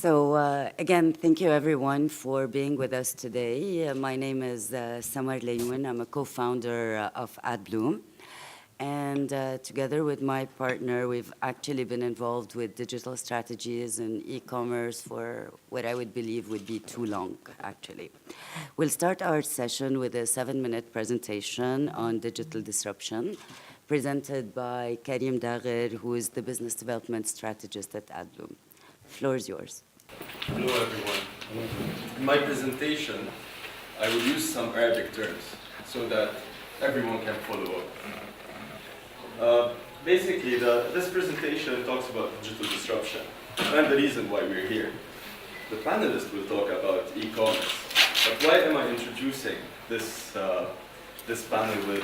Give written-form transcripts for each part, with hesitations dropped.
So again, thank you everyone for being with us today. My name is Samar Layoun. I'm a co-founder of AdBloom. And together with my partner, we've actually been involved with digital strategies and e-commerce for what I would believe would be too long, actually. We'll start our session with a 7-minute presentation on digital disruption, presented by Karim Dagher, who is the business development strategist at AdBloom. Floor is yours. Hello, everyone. In my presentation, I will use some Arabic terms so that everyone can follow up. Basically, this presentation talks about digital disruption and the reason why we're here. The panelists will talk about e-commerce, but why am I introducing this panel with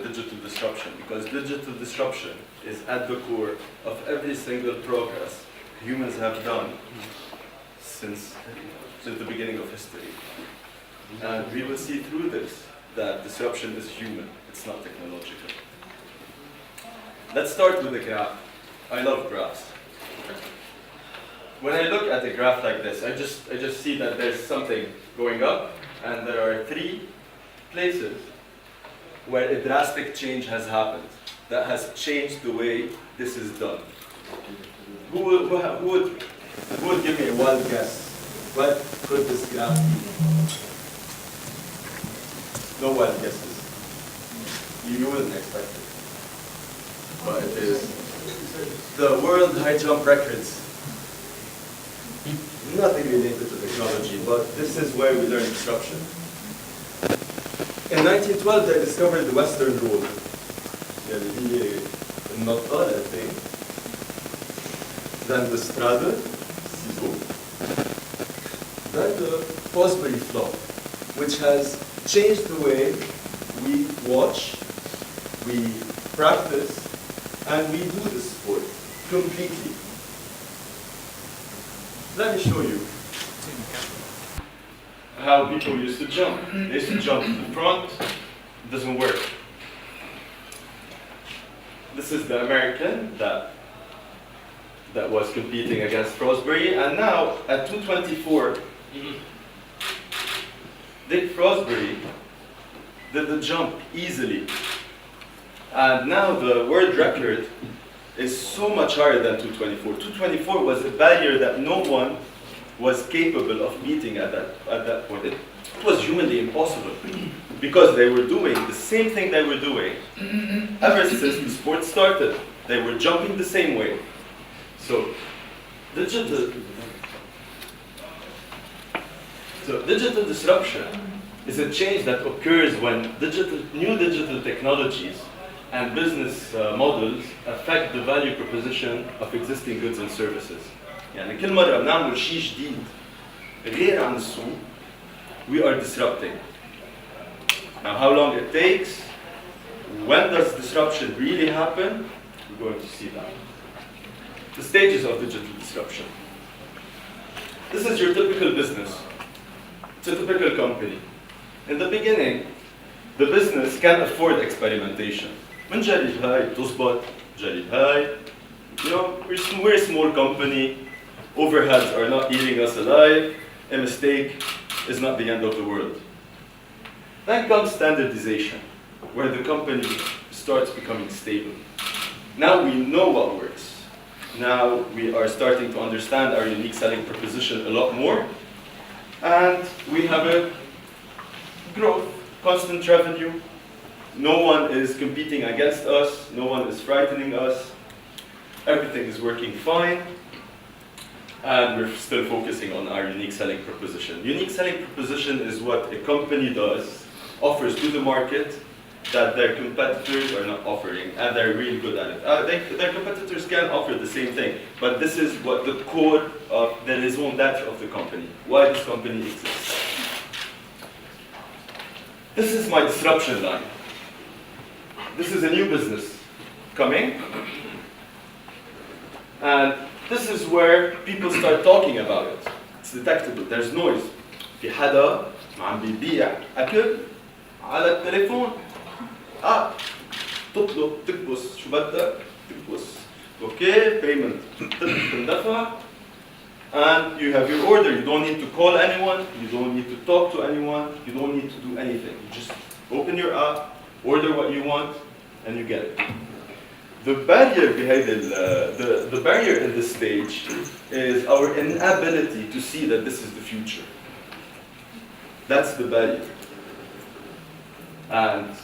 digital disruption? Because digital disruption is at the core of every single progress humans have done since the beginning of history. And we will see through this that disruption is human, it's not technological. Let's start with a graph. I love graphs. When I look at a graph like this, I just see that there's something going up, and there are 3 places where a drastic change has happened that has changed the way this is done. Who would give me a wild guess? What could this graph be? No wild guesses. You wouldn't expect it. But it is the world high jump records. Nothing related to technology, but this is where we learn disruption. In 1912, they discovered the Western Road. I think. Then the Straddle, ciseaux. Then the Fosbury Flop, which has changed the way we watch, we practice, and we do this sport completely. Let me show you how people used to jump. They used to jump to the front, it doesn't work. This is the American that was competing against Frosbury, and now at 2:24, Dick Frosbury did the jump easily. And now the world record is so much higher than 2:24. 2:24 was a barrier that no one was capable of meeting at that point. It was humanly impossible because they were doing the same thing they were doing ever since the sport started. They were jumping the same way. So digital disruption is a change that occurs when new digital technologies and business models affect the value proposition of existing goods and services. يعني كل مرة بنعمل شيء جديد غير عن السوق, we are disrupting. Now, how long it takes, when does disruption really happen? We're going to see that. The stages of digital disruption. This is your typical business. It's a typical company. In the beginning, the business can afford experimentation. بنجرب هاي تزبط, جرب هاي. You know, we're a small company. Overheads are not eating us alive. A mistake is not the end of the world. Then comes standardization, where the company starts becoming stable. Now we know what works. Now we are starting to understand our unique selling proposition a lot more. And we have a growth, constant revenue. No one is competing against us. No one is frightening us. Everything is working fine. And we're still focusing on our unique selling proposition. Unique selling proposition is what a company does, offers to the market, that their competitors are not offering, and they're really good at it. Their competitors can offer the same thing, but this is what the core of the raison d'être of the company, why this company exists. This is my disruption line. This is a new business coming, and this is where people start talking about it. It's detectable, there's noise. في حدا عم بيبيع أكل على التليفون. تطلب تكبس شو بدك تكبس اوكي بيمنت تندفع and you have your order. You don't need to call anyone, you don't need to talk to anyone, you don't need to do anything. You just open your app, order what you want, and you get it. The barrier behind the barrier in this stage is our inability to see that this is the future. That's the barrier. And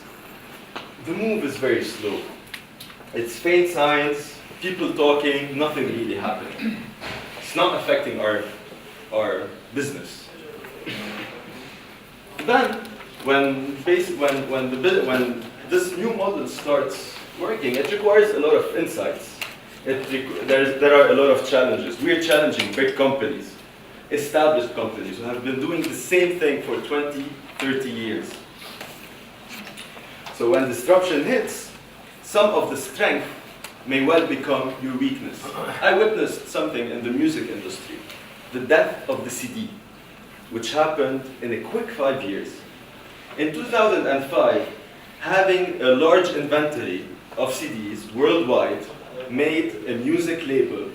the move is very slow. It's faint signs, people talking, nothing really happening. It's not affecting our business. Then, when this new model starts working, it requires a lot of insights. There are a lot of challenges. We're challenging big companies, established companies who have been doing the same thing for 20, 30 years. So when disruption hits, some of the strength may well become your weakness. I witnessed something in the music industry, the death of the CD, which happened in a quick 5 years. In 2005, having a large inventory of CDs worldwide made a music label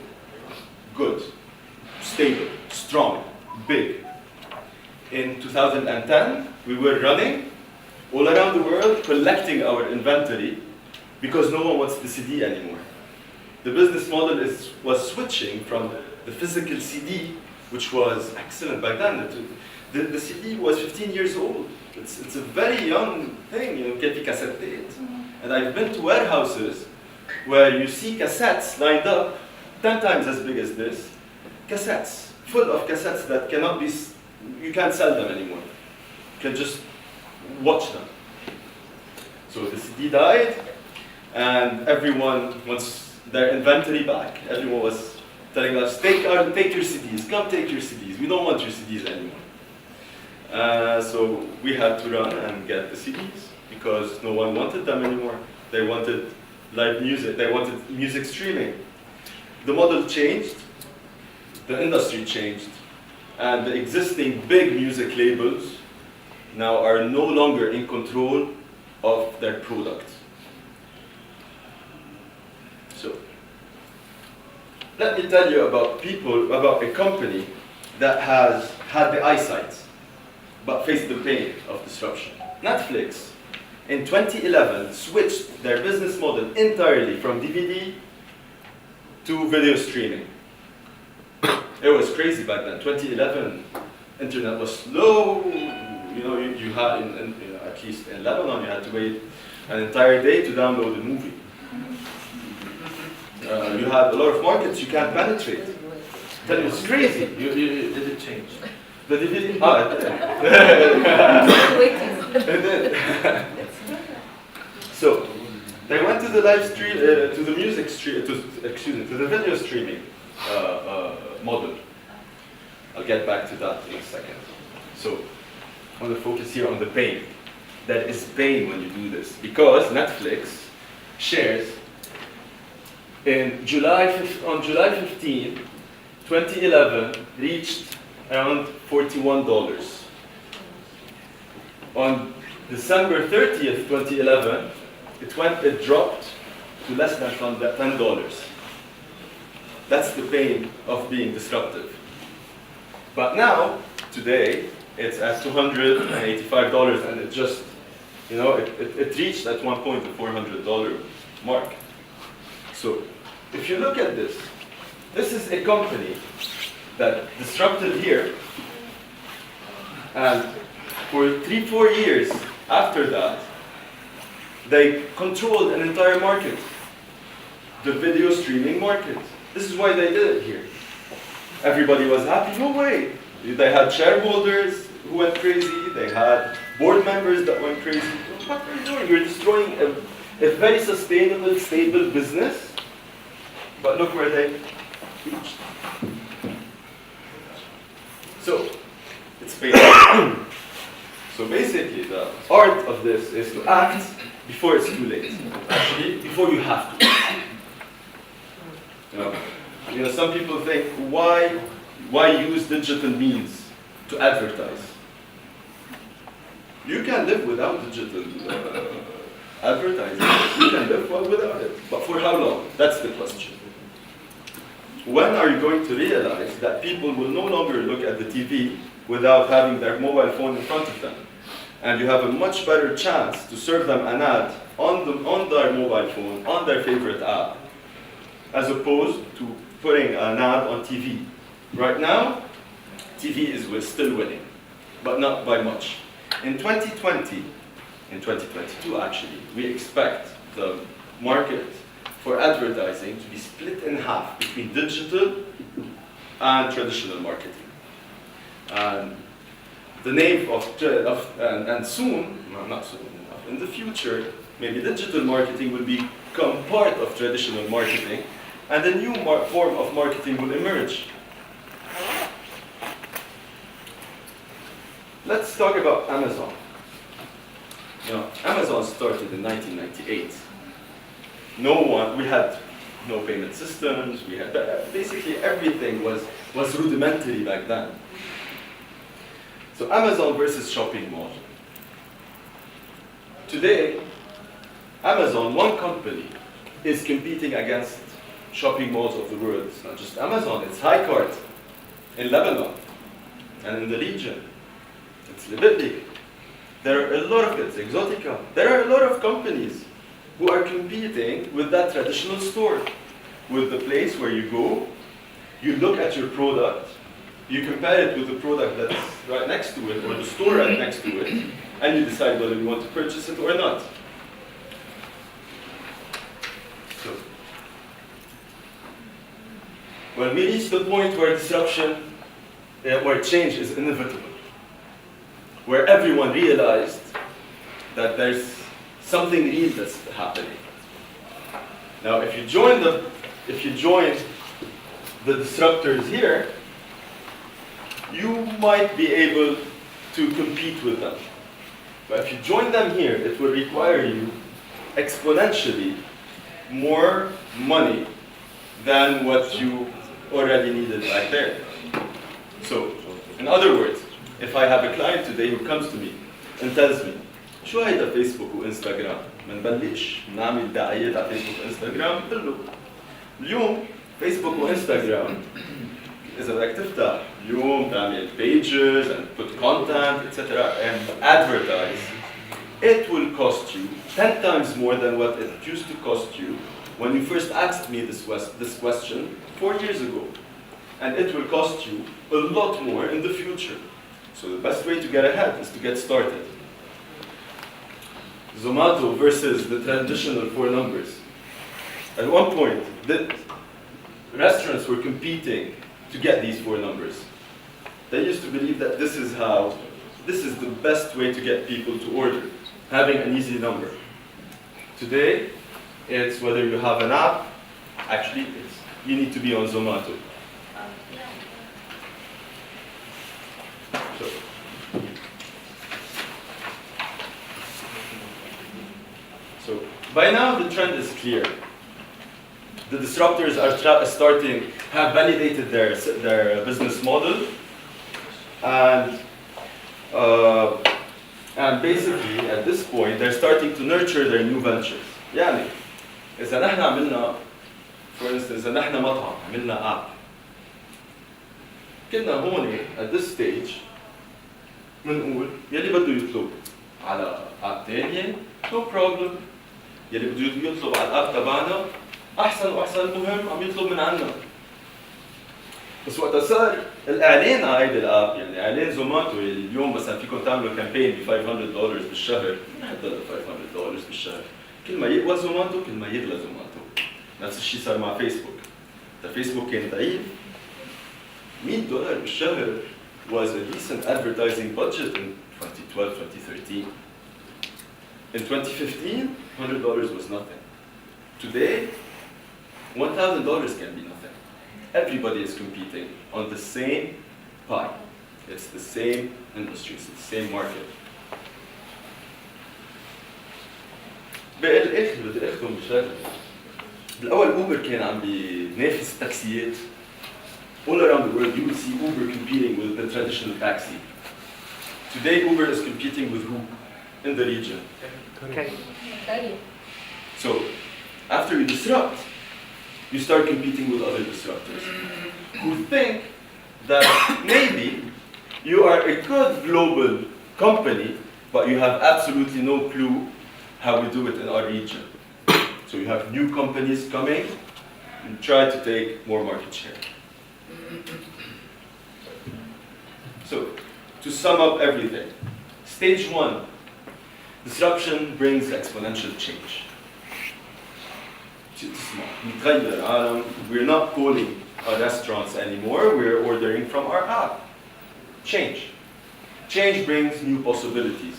good, stable, strong, big. In 2010, we were running all around the world collecting our inventory because no one wants the CD anymore. The business model was switching from the physical CD, which was excellent back then. The CD was 15 years old. It's a very young thing, you know, cassette tape. And I've been to warehouses where you see cassettes lined up 10 times as big as this, cassettes, full of cassettes that cannot be, you can't sell them anymore. You can just watch them. So the CD died, and everyone wants their inventory back. Everyone was telling us, take your CDs, come take your CDs. We don't want your CDs anymore. So we had to run and get the CDs because no one wanted them anymore. They wanted live music, they wanted music streaming. The model changed, the industry changed, and the existing big music labels now are no longer in control of their product. So, let me tell you about a company that has had the eyesight, but faced the pain of disruption. Netflix, in 2011, switched their business model entirely from DVD to video streaming. It was crazy back then. 2011, internet was slow. You know, you had, at least in Lebanon, you had to wait an entire day to download a movie. You had a lot of markets you can't penetrate. It's crazy. Did it change? The DVD? Ah, it did. So, they went to the live stream, to the music stream, to the video streaming model. I'll get back to that in a second. So, I want to focus here on the pain. There is pain when you do this, because Netflix shares on July 15, 2011, reached around $41. On December 30th, 2011, it dropped to less than $10. That's the pain of being disruptive. But now, today, it's at $285, and it just, you know, it reached at one point the $400 mark. So, if you look at this, this is a company that disrupted here, and for 3-4 years after that, they controlled an entire market, the video streaming market. This is why they did it here. Everybody was happy. No way. They had shareholders who went crazy. They had board members that went crazy. What are you doing? You're destroying a very sustainable, stable business. But look where they reached. So, it's painful. So basically, the art of this is to act before it's too late. Actually, before you have to. You know, some people think, why use digital means to advertise? You can live without digital advertising. You can live well without it. But for how long? That's the question. when are you going to realize that people will no longer look at the TV without having their mobile phone in front of them? And you have a much better chance to serve them an ad on their mobile phone, on their favorite app, as opposed to putting an ad on TV. Right now, TV is still winning, but not by much. In 2020, in 2022 actually, we expect the market for advertising to be split in half between digital and traditional marketing. And the name and soon, not soon enough, in the future, maybe digital marketing will become part of traditional marketing, and a new form of marketing will emerge. Let's talk about Amazon. Amazon started in 1998. We had no payment systems, we had, basically everything was rudimentary back then. So Amazon versus shopping mall. Today, Amazon, one company, is competing against shopping malls of the world. It's not just Amazon, it's Hikart in Lebanon and in the region. It's Libetlik. There are a lot of it, Exotica. There are a lot of companies who are competing with that traditional store, with the place where you go, you look at your product, you compare it with the product that's right next to it, or the store right next to it, and you decide whether you want to purchase it or not. So, when we reach the point where disruption, where change is inevitable, where everyone realized that there's something real that's happening. Now, if you join the disruptors here, you might be able to compete with them. But if you join them here, it will require you exponentially more money than what you already needed back there. So, in other words, if I have a client today who comes to me and tells me شو هيدا فيسبوك وانستغرام؟ منبلش نعمل دعايات على فيسبوك وانستغرام، بقول له اليوم فيسبوك وانستغرام إذا بدك تفتح اليوم تعمل pages and put content etc. and advertise, it will cost you 10 times more than what it used to cost you when you first asked me this question 4 years ago. And it will cost you a lot more in the future. So the best way to get ahead is to get started. Zomato versus the traditional 4 numbers. At one point, the restaurants were competing to get these 4 numbers. They used to believe that this is the best way to get people to order, having an easy number. Today, it's whether you have an app, actually, you need to be on Zomato. So by now the trend is clear. The disruptors are have validated their business model, and basically at this point they're starting to nurture their new ventures. يعني إذا نحن عملنا, for instance, إذا نحن مطعم عملنا app, كنا هون at this stage بنقول يلي بده يطلب على app تانية no problem. يلي بده يطلب على الاب تبعنا احسن واحسن، المهم عم يطلب من عنا. بس وقتها صار الاعلان على هيدي الاب، يعني اعلان زوماتو اللي اليوم مثلا فيكم تعملوا كامبين ب $500 بالشهر، مين حيطلع $500 بالشهر؟ كل ما يقوى زوماتو كل ما يغلى زوماتو. نفس الشيء صار مع فيسبوك. فيسبوك كان ضعيف، $100 بالشهر was a decent advertising budget in 2012, 2013. In 2015, $100 was nothing. Today, $1,000 can be nothing. Everybody is competing on the same pie. It's the same industry, it's the same market. بالاخر بدي اختم بشغله. بالاول اوبر كان عم بينافس التاكسيات. All around the world, you will see Uber competing with the traditional taxi. Today, Uber is competing with who in the region? Okay. So, after you disrupt, you start competing with other disruptors who think that maybe you are a good global company, but you have absolutely no clue how we do it in our region. So you have new companies coming and try to take more market share. So, to sum up everything, stage one, disruption brings exponential change. We're not calling our restaurants anymore, we're ordering from our app. Change. Change brings new possibilities.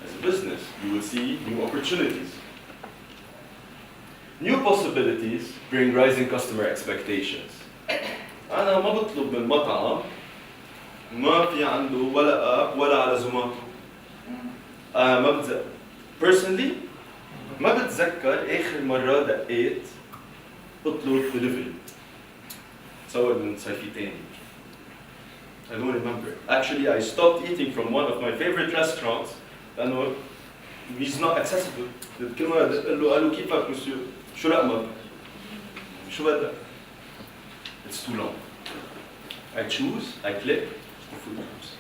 As a business, you will see new opportunities. New possibilities bring rising customer expectations. أنا ما بطلب من مطعم ما في عنده ولا app ولا على زوماتو. ما بتذكر. Personally, ما بتذكر آخر مرة دقيت بطلب delivery. تصور من صيفي تاني. I don't remember. Actually, I stopped eating from one of my favorite restaurants لأنه he's not accessible. كل مرة قال له كيفك مسيو؟ شو رقمك؟ شو بدك؟ It's too long. I choose, I click, the food comes.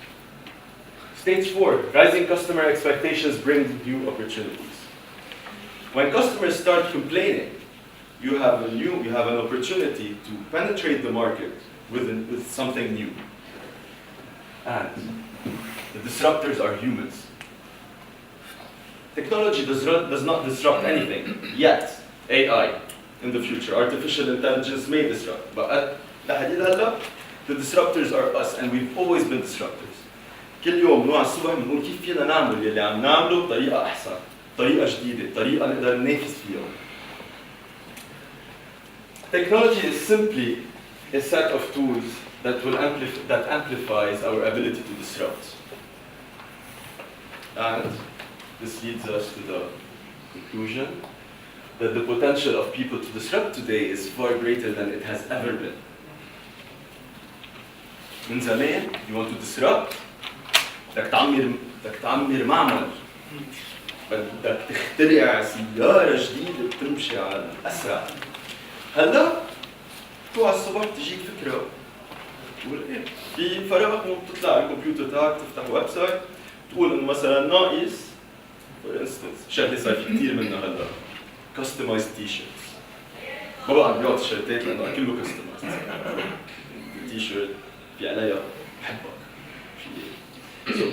Stage 4, rising customer expectations bring new opportunities. When customers start complaining, you have an opportunity to penetrate the market with something new. And the disruptors are humans. Technology does not disrupt anything yet. AI in the future, artificial intelligence may disrupt, but the disruptors are us, and we've always been disruptors. كل يوم نوع الصبح بنقول كيف فينا نعمل اللي عم نعمله بطريقة أحسن، طريقة جديدة، طريقة نقدر ننافس فيها. Technology is simply a set of tools that amplifies our ability to disrupt. And this leads us to the conclusion that the potential of people to disrupt today is far greater than it has ever been. من زمان, you want to disrupt, بدك تعمر معمل, بدك تخترع سيارة جديدة بتمشي على الأسرع. هلا توعى الصبح تجيك فكرة تقول ايه في فراغ بتطلع على الكمبيوتر تاعك تفتح ويب سايت تقول انه مثلا ناقص for instance شغله صار في كثير منها هلا customized t-shirts. ما بقى عم بيعطي الشرتات لانه كله customized. t-shirt في عليها بحبك في so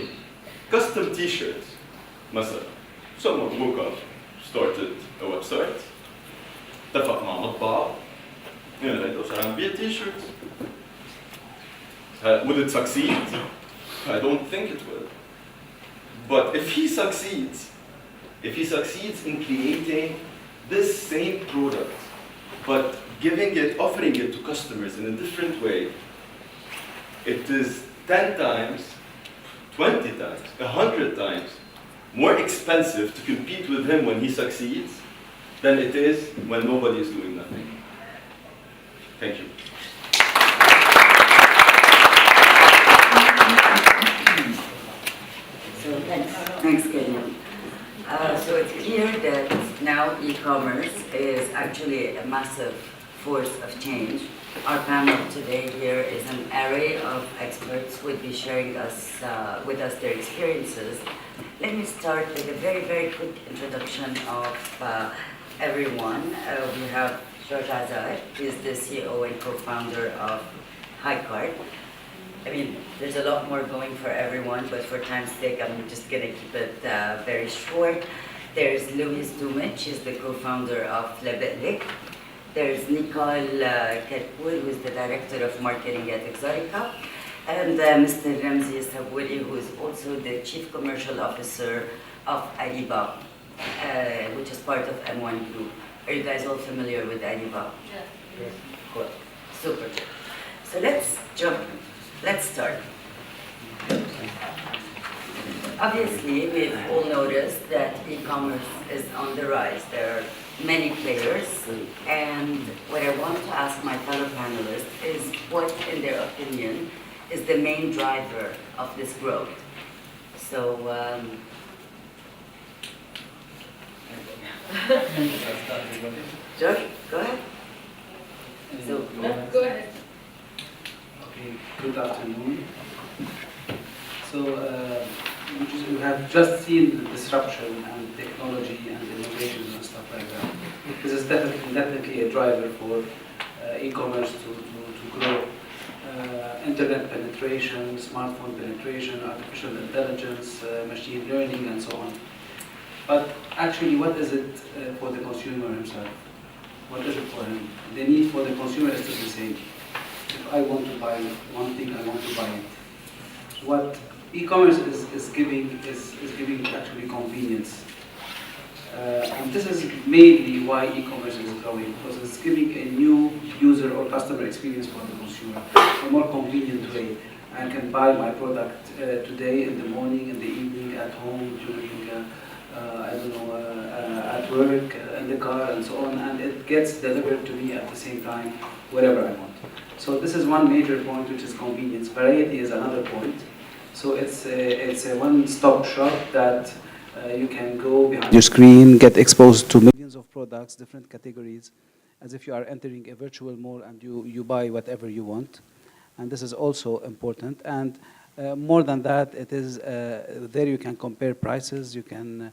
custom t-shirts مثلا someone woke up started a website اتفق مع مطبعة هيدا صار عم بيع t-shirts. Will it succeed? I don't think it will. But if he succeeds in creating this same product, but offering it to customers in a different way, it is 10 times, 20 times, 100 times more expensive to compete with him when he succeeds than it is when nobody is doing nothing. Thank you. So thanks, Kenyon. So it's clear that now e-commerce is actually a massive force of change. Our panel today here is an array of experts who will be sharing with us their experiences. Let me start with a very, very quick introduction of everyone. We have George Azar, who is the CEO and co-founder of HiCard. I mean, there's a lot more going for everyone, but for time's sake, I'm just going to keep it very short. There's Louise Dumic, she's the co-founder of Lebelik. There's Nicole Kerpour, who is the director of marketing at Exotica. And Mr. Ramzi Sabouri, who is also the chief commercial officer of Ariba, which is part of M1 Group. Are you guys all familiar with Ariba? Yes. Cool. Super. So let's jump in. Let's start. Obviously, we've all noticed that e-commerce is on the rise. There are many players, and what I want to ask my fellow panelists is what, in their opinion, is the main driver of this growth. So, George, go ahead. So, Go ahead. Okay, good afternoon. So we have just seen the disruption and technology and innovations and stuff like that. This is definitely a driver for e-commerce to grow. Internet penetration, smartphone penetration, artificial intelligence, machine learning, and so on. But actually, what is it for the consumer himself? What is it for him? The need for the consumer is still the same. If I want to buy one thing, I want to buy it. What e-commerce is giving actually convenience. And this is mainly why e-commerce is growing, because it's giving a new user or customer experience for the consumer, a more convenient way. I can buy my product today, in the morning, in the evening, at home, during, I don't know, at work, in the car, and so on, and it gets delivered to me at the same time, wherever I want. So this is one major point, which is convenience. Variety is another point. So it's a one-stop shop that you can go behind your screen, get exposed to millions of products, different categories, as if you are entering a virtual mall and you buy whatever you want. And this is also important. And more than that, it is there you can compare prices, you can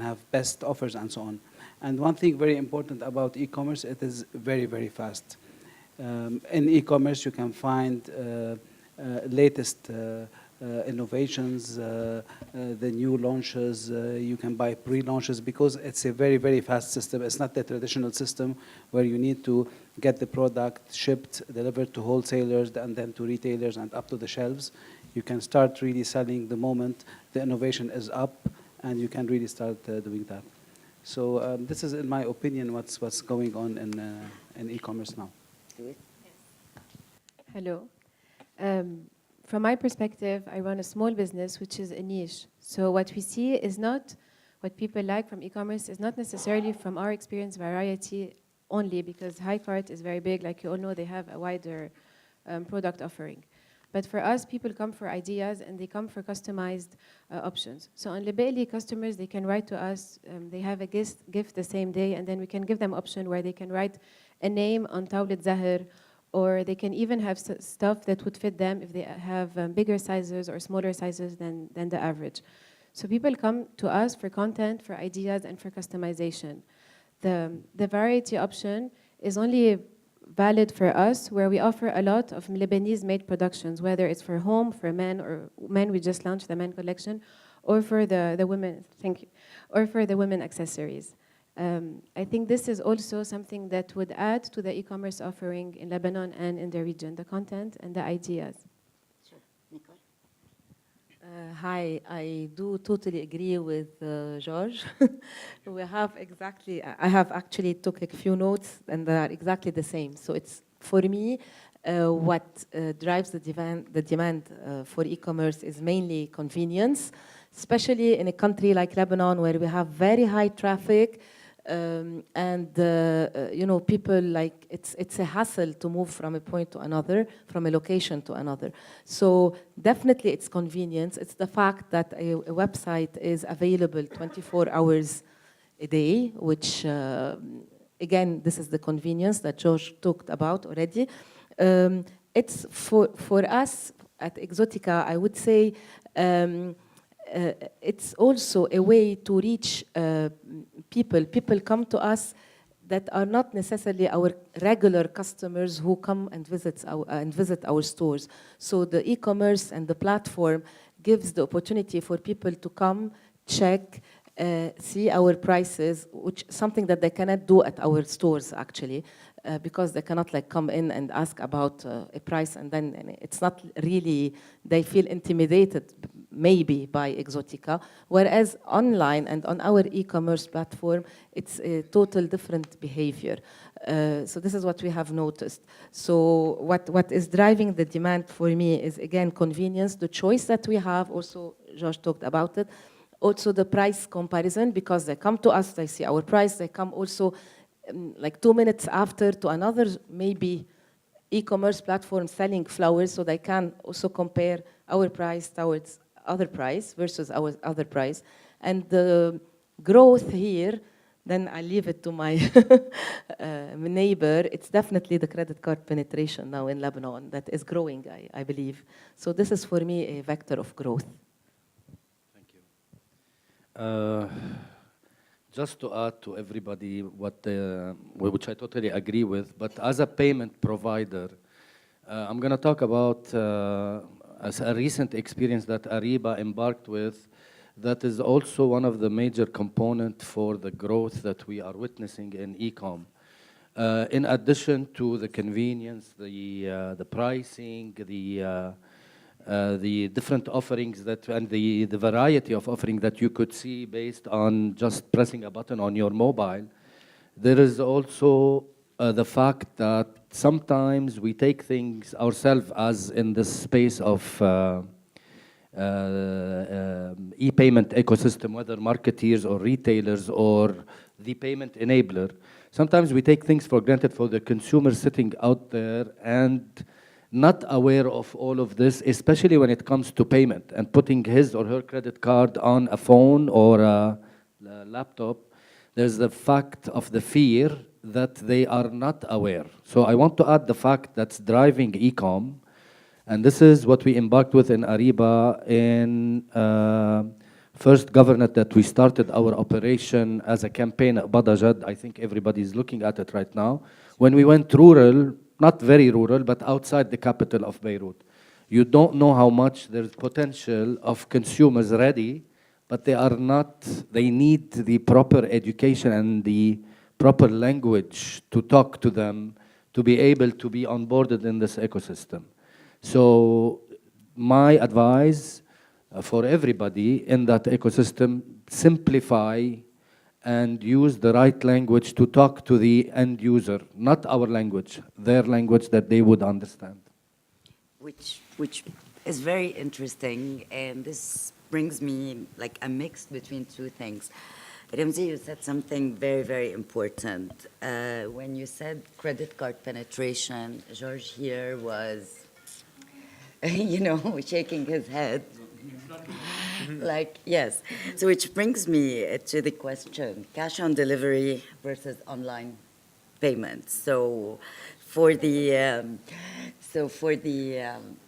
have best offers and so on. And one thing very important about e-commerce, it is very, very fast. In e-commerce, you can find latest innovations, the new launches. You can buy pre-launches because it's a very, very fast system. It's not the traditional system where you need to get the product shipped, delivered to wholesalers, and then to retailers and up to the shelves. You can start really selling the moment the innovation is up, and you can really start doing that. So this is, in my opinion, what's going on in e-commerce now. Hello. From my perspective, I run a small business, which is a niche. So what we see is not what people like from e-commerce is not necessarily from our experience variety only, because Hi-Cart is very big. Like you all know, they have a wider product offering. But for us, people come for ideas and they come for customized options. So on Lebeli, customers, they can write to us. They have a gift the same day, and then we can give them option where they can write a name on Tawlet Zahir, or they can even have stuff that would fit them if they have bigger sizes or smaller sizes than the average. So people come to us for content, for ideas, and for customization. The variety option is only valid for us where we offer a lot of Lebanese-made productions, whether it's for home, for men, or men, we just launched the men collection, or for the women, thank you, or for the women accessories. I think this is also something that would add to the e-commerce offering in Lebanon and in the region, the content and the ideas. Sure. Nicole? Hi, I do totally agree with George. We have exactly, I have actually took a few notes and they are exactly the same. So it's, for me, what drives the demand for e-commerce is mainly convenience, especially in a country like Lebanon where we have very high traffic. You know, people like it's a hassle to move from a point to another, from a location to another. So definitely it's convenience. It's the fact that a website is available 24 hours a day, which again, this is the convenience that George talked about already. It's for us at Exotica, I would say. It's also a way to reach people. People come to us that are not necessarily our regular customers who come and visit our stores. So the e-commerce and the platform gives the opportunity for people to come, check, see our prices, which something that they cannot do at our stores actually, because they cannot like come in and ask about a price, and then it's not really, they feel intimidated maybe by Exotica, whereas online and on our e-commerce platform, it's a total different behavior. So this is what we have noticed. So what is driving the demand for me is, again, convenience, the choice that we have, also George talked about it, also the price comparison, because they come to us, they see our price, they come also like 2 minutes after to another maybe e-commerce platform selling flowers, so they can also compare our price towards other price versus our other price. And the growth here then I leave it to my neighbor. It's definitely the credit card penetration now in Lebanon that is growing, I believe. So this is for me a vector of growth. Thank you. Just to add to everybody which I totally agree with, but as a payment provider, I'm going to talk about as a recent experience that Ariba embarked with. That is also one of the major components for the growth that we are witnessing in e-com. In addition to the convenience, the pricing, the different offerings and the variety of offerings that you could see based on just pressing a button on your mobile, there is also the fact that sometimes we take things ourselves, as in the space of e-payment ecosystem, whether marketeers or retailers or the payment enabler. Sometimes we take things for granted for the consumer sitting out there and not aware of all of this, especially when it comes to payment and putting his or her credit card on a phone or a laptop. There's the fact of the fear that they are not aware. So I want to add the fact that's driving e-com, and this is what we embarked with in Ariba in first government that we started our operation as a campaign at Badajad. I think everybody's looking at it right now. When we went rural, not very rural, but outside the capital of Beirut, you don't know how much there's potential of consumers ready, but they are not, they need the proper education and the proper language to talk to them, to be able to be onboarded in this ecosystem. So my advice for everybody in that ecosystem, simplify and use the right language to talk to the end user, not our language, their language that they would understand. Which is very interesting, and this brings me like a mix between two things. Ramzi, you said something very, very important. When you said credit card penetration, George here was, shaking his head. Like, yes. So which brings me to the question, cash on delivery versus online payments. So for the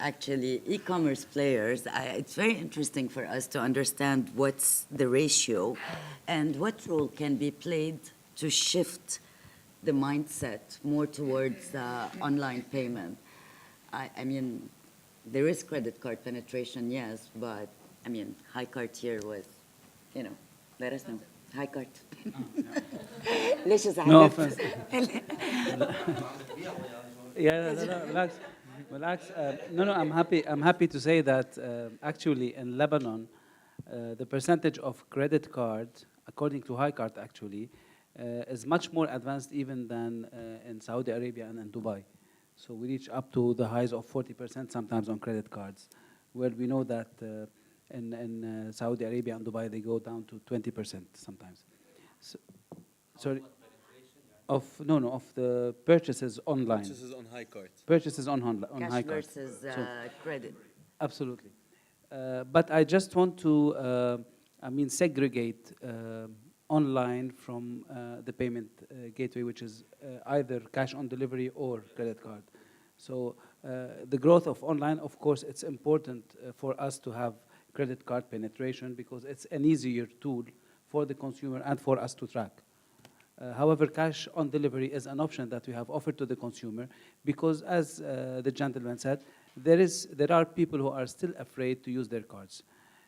actually e-commerce players, it's very interesting for us to understand what's the ratio and what role can be played to shift the mindset more towards online payment. I mean, there is credit card penetration, yes, but I mean, high card here was, let us know. High card. ليش No زعلت؟ offense. Yeah, no, relax. No, I'm happy to say that actually in Lebanon, the percentage of credit card, according to High Card actually, is much more advanced even than in Saudi Arabia and in Dubai. So we reach up to the highs of 40% sometimes on credit cards, where we know that in Saudi Arabia and Dubai they go down to 20% sometimes. So, sorry. Of the purchases online. Purchases on high card. Purchases on Cash high card. versus So- credit. Absolutely. But I just want to, segregate online from the payment gateway, which is either cash on delivery or credit card. So the growth of online, of course, it's important for us to have credit card penetration because it's an easier tool for the consumer and for us to track. However, cash on delivery is an option that we have offered to the consumer because, as the gentleman said, there are people who are still afraid to use their cards.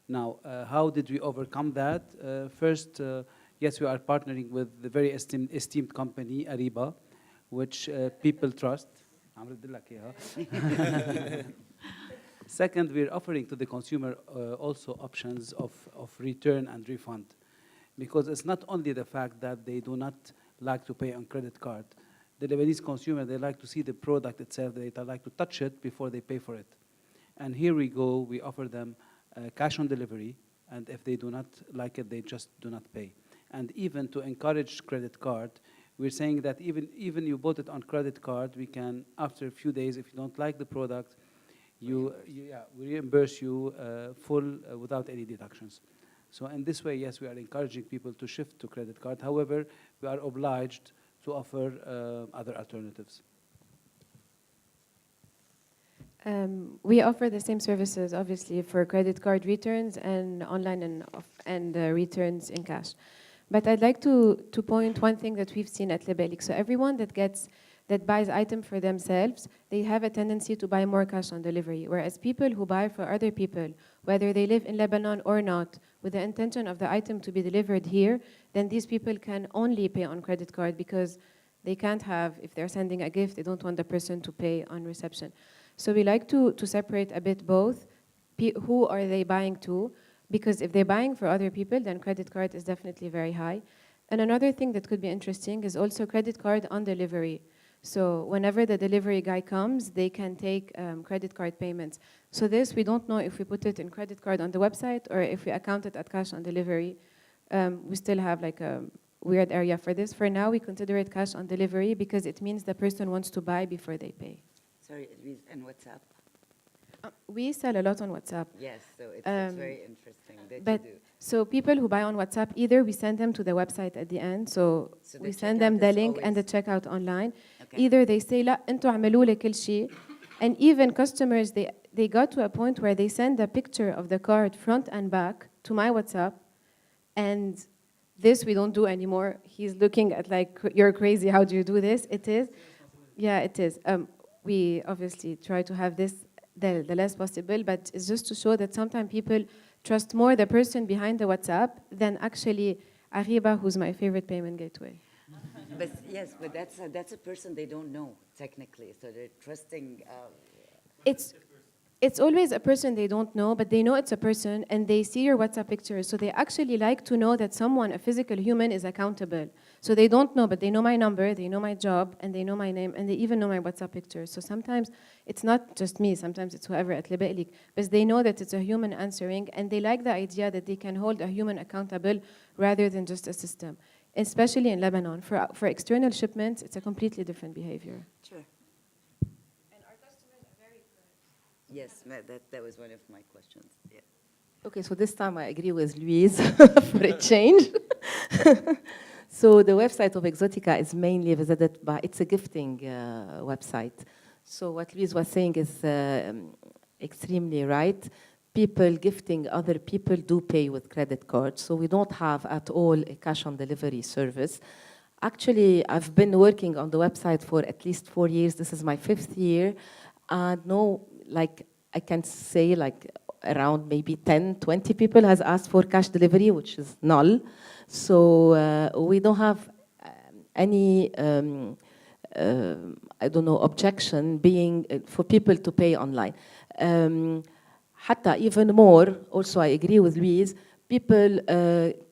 Now, how did we overcome that? First, yes, we are partnering with the very esteemed company, Ariba, which people trust. Second, we're offering to the consumer also options of return and refund. Because it's not only the fact that they do not like to pay on credit card. The Lebanese consumer, they like to see the product itself, they like to touch it before they pay for it. And here we go, we offer them cash on delivery, and if they do not like it, they just do not pay. And even to encourage credit card, we're saying that even you bought it on credit card, we can, after a few days, if you don't like the product, we reimburse you full without any deductions. So in this way, yes, we are encouraging people to shift to credit card. However, we are obliged to offer other alternatives. We offer the same services, obviously, for credit card returns and online and returns in cash. But I'd like to point one thing that we've seen at Lebelik. So everyone that buys item for themselves, they have a tendency to buy more cash on delivery. Whereas people who buy for other people, whether they live in Lebanon or not, with the intention of the item to be delivered here, then these people can only pay on credit card because they can't have, if they're sending a gift, they don't want the person to pay on reception. So we like to separate a bit both. Who are they buying to? Because if they're buying for other people, then credit card is definitely very high. And another thing that could be interesting is also credit card on delivery. So whenever the delivery guy comes, they can take credit card payments. So this, we don't know if we put it in credit card on the website or if we account it at cash on delivery. We still have like a weird area for this. For now, we consider it cash on delivery because it means the person wants to buy before they pay. Sorry, and WhatsApp? We sell a lot on WhatsApp. Yes, so it's very interesting that But you do. so people who buy on WhatsApp, either we send them to the website at the end, so So the we send them checkout the is link and the always- checkout online. Okay. Either they say, لا, انتوا عملوا لي كل شيء. And even customers, they got to a point where they send a picture of the card front and back to my WhatsApp. And this we don't do anymore. He's looking at like, you're crazy, how do you do this? It is. Yeah, it is. We obviously try to have this the less possible, but it's just to show that sometimes people trust more the person behind the WhatsApp than actually Ariba, who's my favorite payment gateway. But yes, but that's a person they don't know, technically, so they're trusting. It's always a person they don't know, but they know it's a person, and they see your WhatsApp pictures, so they actually like to know that someone, a physical human, is accountable. So they don't know, but they know my number, they know my job, and they know my name, and they even know my WhatsApp pictures. So sometimes it's not just me, sometimes it's whoever at Lebelik, but they know that it's a human answering, and they like the idea that they can hold a human accountable rather than just a system, especially in Lebanon. For external shipments, it's a completely different behavior. Sure. Yes, that was one of my questions. Yeah. Okay, so this time I agree with Louise for a change. So the website of Exotica is mainly visited by, it's a gifting website. So what Louise was saying is extremely right. People gifting other people do pay with credit cards. So we don't have at all a cash on delivery service. Actually, I've been working on the website for at least 4 years. This is my 5th year. And no, like I can say like around maybe 10, 20 people has asked for cash delivery, which is null. So we don't have any, I don't know, objection being for people to pay online. Hatta even more, also I agree with Louise, people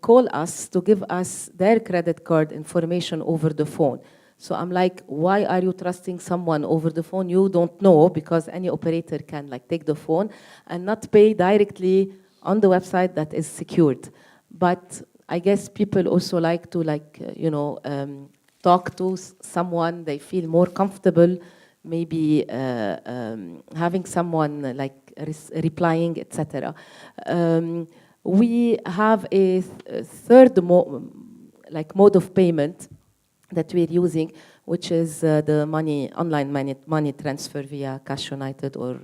call us to give us their credit card information over the phone. So I'm like, why are you trusting someone over the phone you don't know? Because any operator can like take the phone and not pay directly on the website that is secured. But I guess people also like to talk to someone they feel more comfortable, maybe having someone like replying, etc. We have a third mode of payment that we're using, which is the online money transfer via Cash United or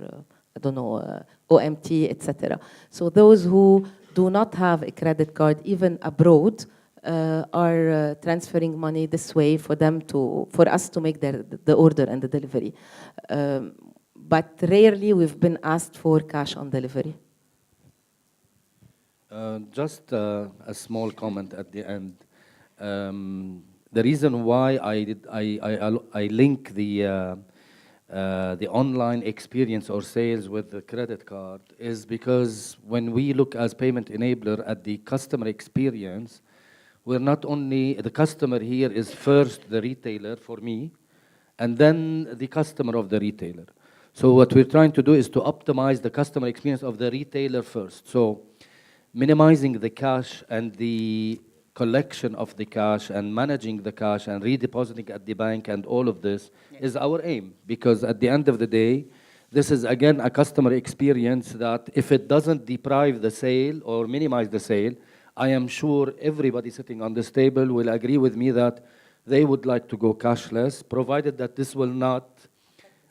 I don't know, OMT, etc. So those who do not have a credit card, even abroad, are transferring money this way for us to make the order and the delivery. But rarely we've been asked for cash on delivery. Just a small comment at the end. The reason why I link the online experience or sales with the credit card is because when we look as payment enabler at the customer experience, we're not only, the customer here is first the retailer for me, and then the customer of the retailer. So what we're trying to do is to optimize the customer experience of the retailer first. So minimizing the cash and the collection of the cash and managing the cash and redepositing at the bank and all of this is our aim, because at the end of the day, This is again a customer experience that if it doesn't deprive the sale or minimize the sale, I am sure everybody sitting on this table will agree with me that they would like to go cashless, provided that this will not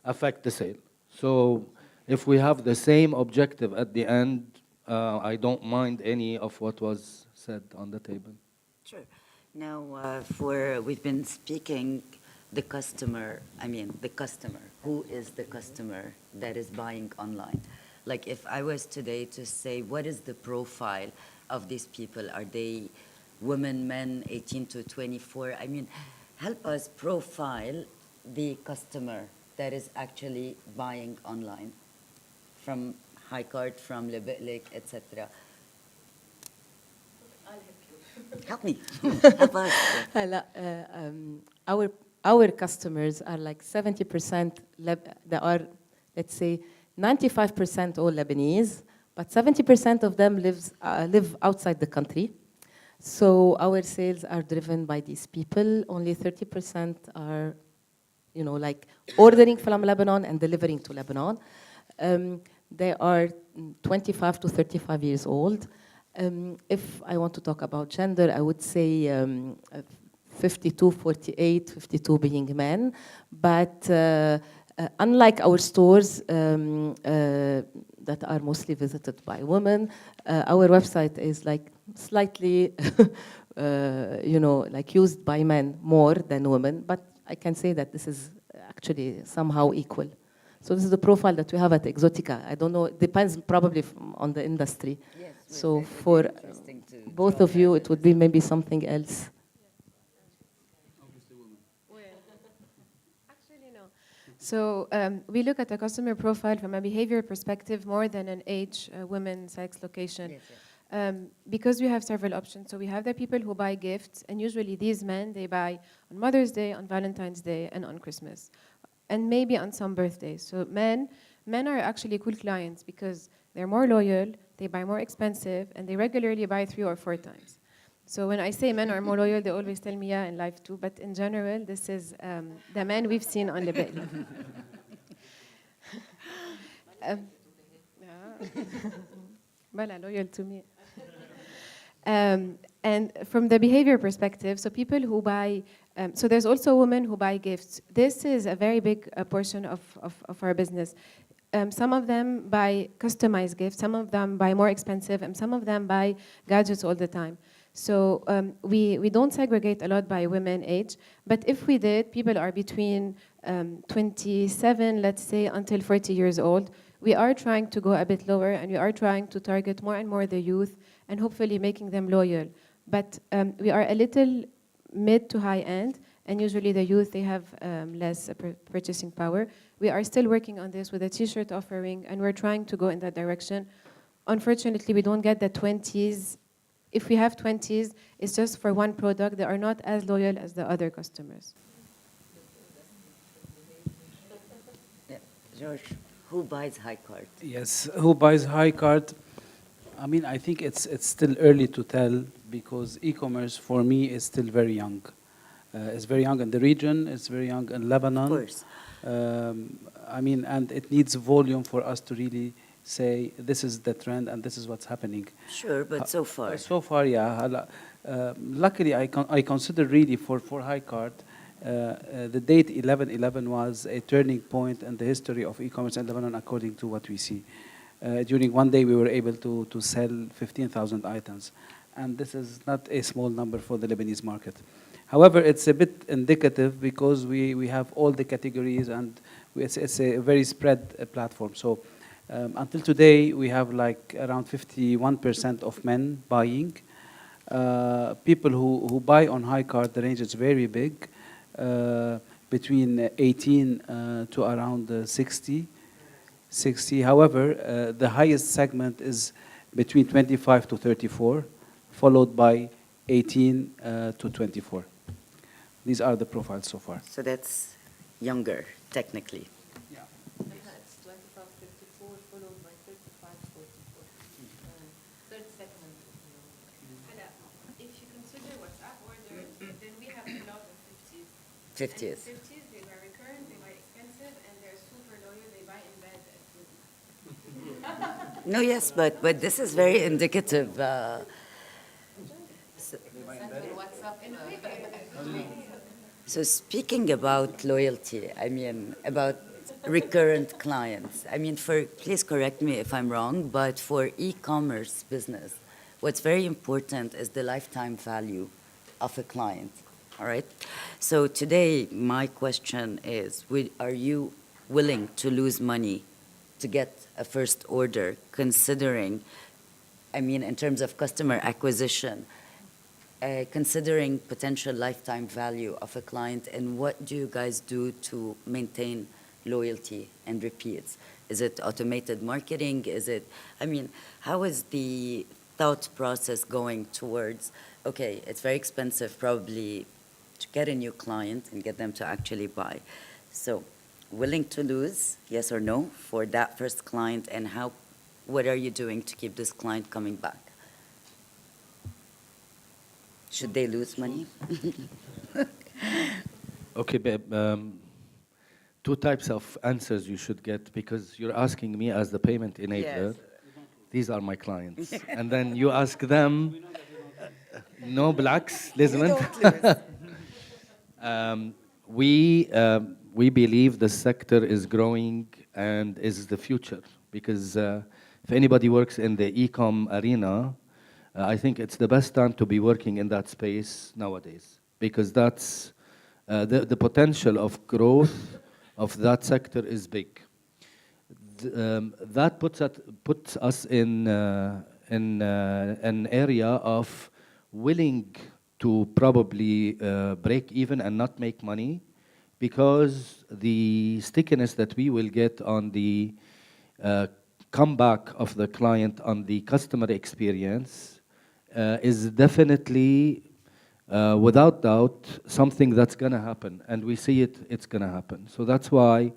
affect the sale. So if we have the same objective at the end, I don't mind any of what was said on the table. Sure. Now, we've been speaking the customer, who is the customer that is buying online? Like if I was today to say, what is the profile of these people? Are they women, men, 18 to 24? I mean, help us profile the customer that is actually buying online from HighCart, from Lebe'lek, etc. Help me. Help us. هلا our customers are like 70% they are, let's say, 95% all Lebanese, but 70% of them live outside the country. So our sales are driven by these people. Only 30% are, like ordering from Lebanon and delivering to Lebanon. They are 25 to 35 years old. If I want to talk about gender, I would say 52, 48, 52 being men. But unlike our stores that are mostly visited by women, our website is like slightly, like used by men more than women. But I can say that this is actually somehow equal. So this is the profile that we have at Exotica. I don't know, it depends probably on the industry. Yes, So it would be for interesting to both draw of you, that it would be maybe something else. Actually, no. So we look at the customer profile from a behavior perspective more than an age, women, sex, location. Yes, yes. Because we have several options. So we have the people who buy gifts, and usually these men, they buy on Mother's Day, on Valentine's Day, and on Christmas, and maybe on some birthdays. So men are actually cool clients because they're more loyal, they buy more expensive, and they regularly buy 3 or 4 times. So when I say men are more loyal, they always tell me, yeah, in life too. But in general, this is the men we've seen on Lebe'lek. Bala, loyal to me. And from the behavior perspective, so people who buy, so there's also women who buy gifts. This is a very big portion of our business. Some of them buy customized gifts, some of them buy more expensive, and some of them buy gadgets all the time. So we don't segregate a lot by women age, but if we did, people are between 27, let's say, until 40 years old. We are trying to go a bit lower, and we are trying to target more and more the youth, and hopefully making them loyal. But we are a little mid to high end, and usually the youth, they have less purchasing power. We are still working on this with a t-shirt offering, and we're trying to go in that direction. Unfortunately, we don't get the 20s. If we have 20s, it's just for one product. They are not as loyal as the other customers. Yeah. George, who buys HighCart? Yes, who buys HighCart? I mean, I think it's still early to tell because e-commerce for me is still very young. It's very young in the region. It's very young in Lebanon. Of course. I mean, and it needs volume for us to really say this is the trend and this is what's happening. Sure, but so far. So far, yeah. Luckily, I consider really for HighCart, the date 11/11 was a turning point in the history of e-commerce in Lebanon, according to what we see. During one day, we were able to sell 15,000 items, and this is not a small number for the Lebanese market. However, it's a bit indicative because we have all the categories and it's a very spread platform. So until today, we have like around 51% of men buying. People who buy on HighCart, the range is very big, between 18 to around 60. However, the highest segment is between 25 to 34, followed by 18 to 24. These are the profiles so far. So that's younger, technically. Yeah. It's 25, 54, followed by 35, 44. Third segment. If you consider WhatsApp orders, then we have a lot of 50s. 50s. And 50s, they buy recurrent, they buy expensive, and they're super loyal. They buy in bed No, yes, but this is very indicative. So speaking about loyalty, I mean, about recurrent clients, I mean, please correct me if I'm wrong, but for e-commerce business, what's very important is the lifetime value of a client, all right? So today, my question is, are you willing to lose money to get a first order, considering, I mean, in terms of customer acquisition, considering potential lifetime value of a client, and what do you guys do to maintain loyalty and repeats? Is it automated marketing? Is it, I mean, how is the thought process going towards, okay, it's very expensive probably to get a new client and get them to actually buy. So willing to lose, yes or no, for that first client, and what are you doing to keep this client coming back? Should they lose money? Okay, babe. Two types of answers you should get, because you're asking me as the payment enabler. Yes. These are my clients. And then you ask them, no blacks, listen. We believe the sector is growing and is the future, because if anybody works in the e-com arena, I think it's the best time to be working in that space nowadays, because that's the potential of growth of that sector is big. That puts us in an area of willing to probably break even and not make money, because the stickiness that we will get on the comeback of the client on the customer experience is definitely, without doubt, something that's going to happen. And we see it's going to happen. So that's why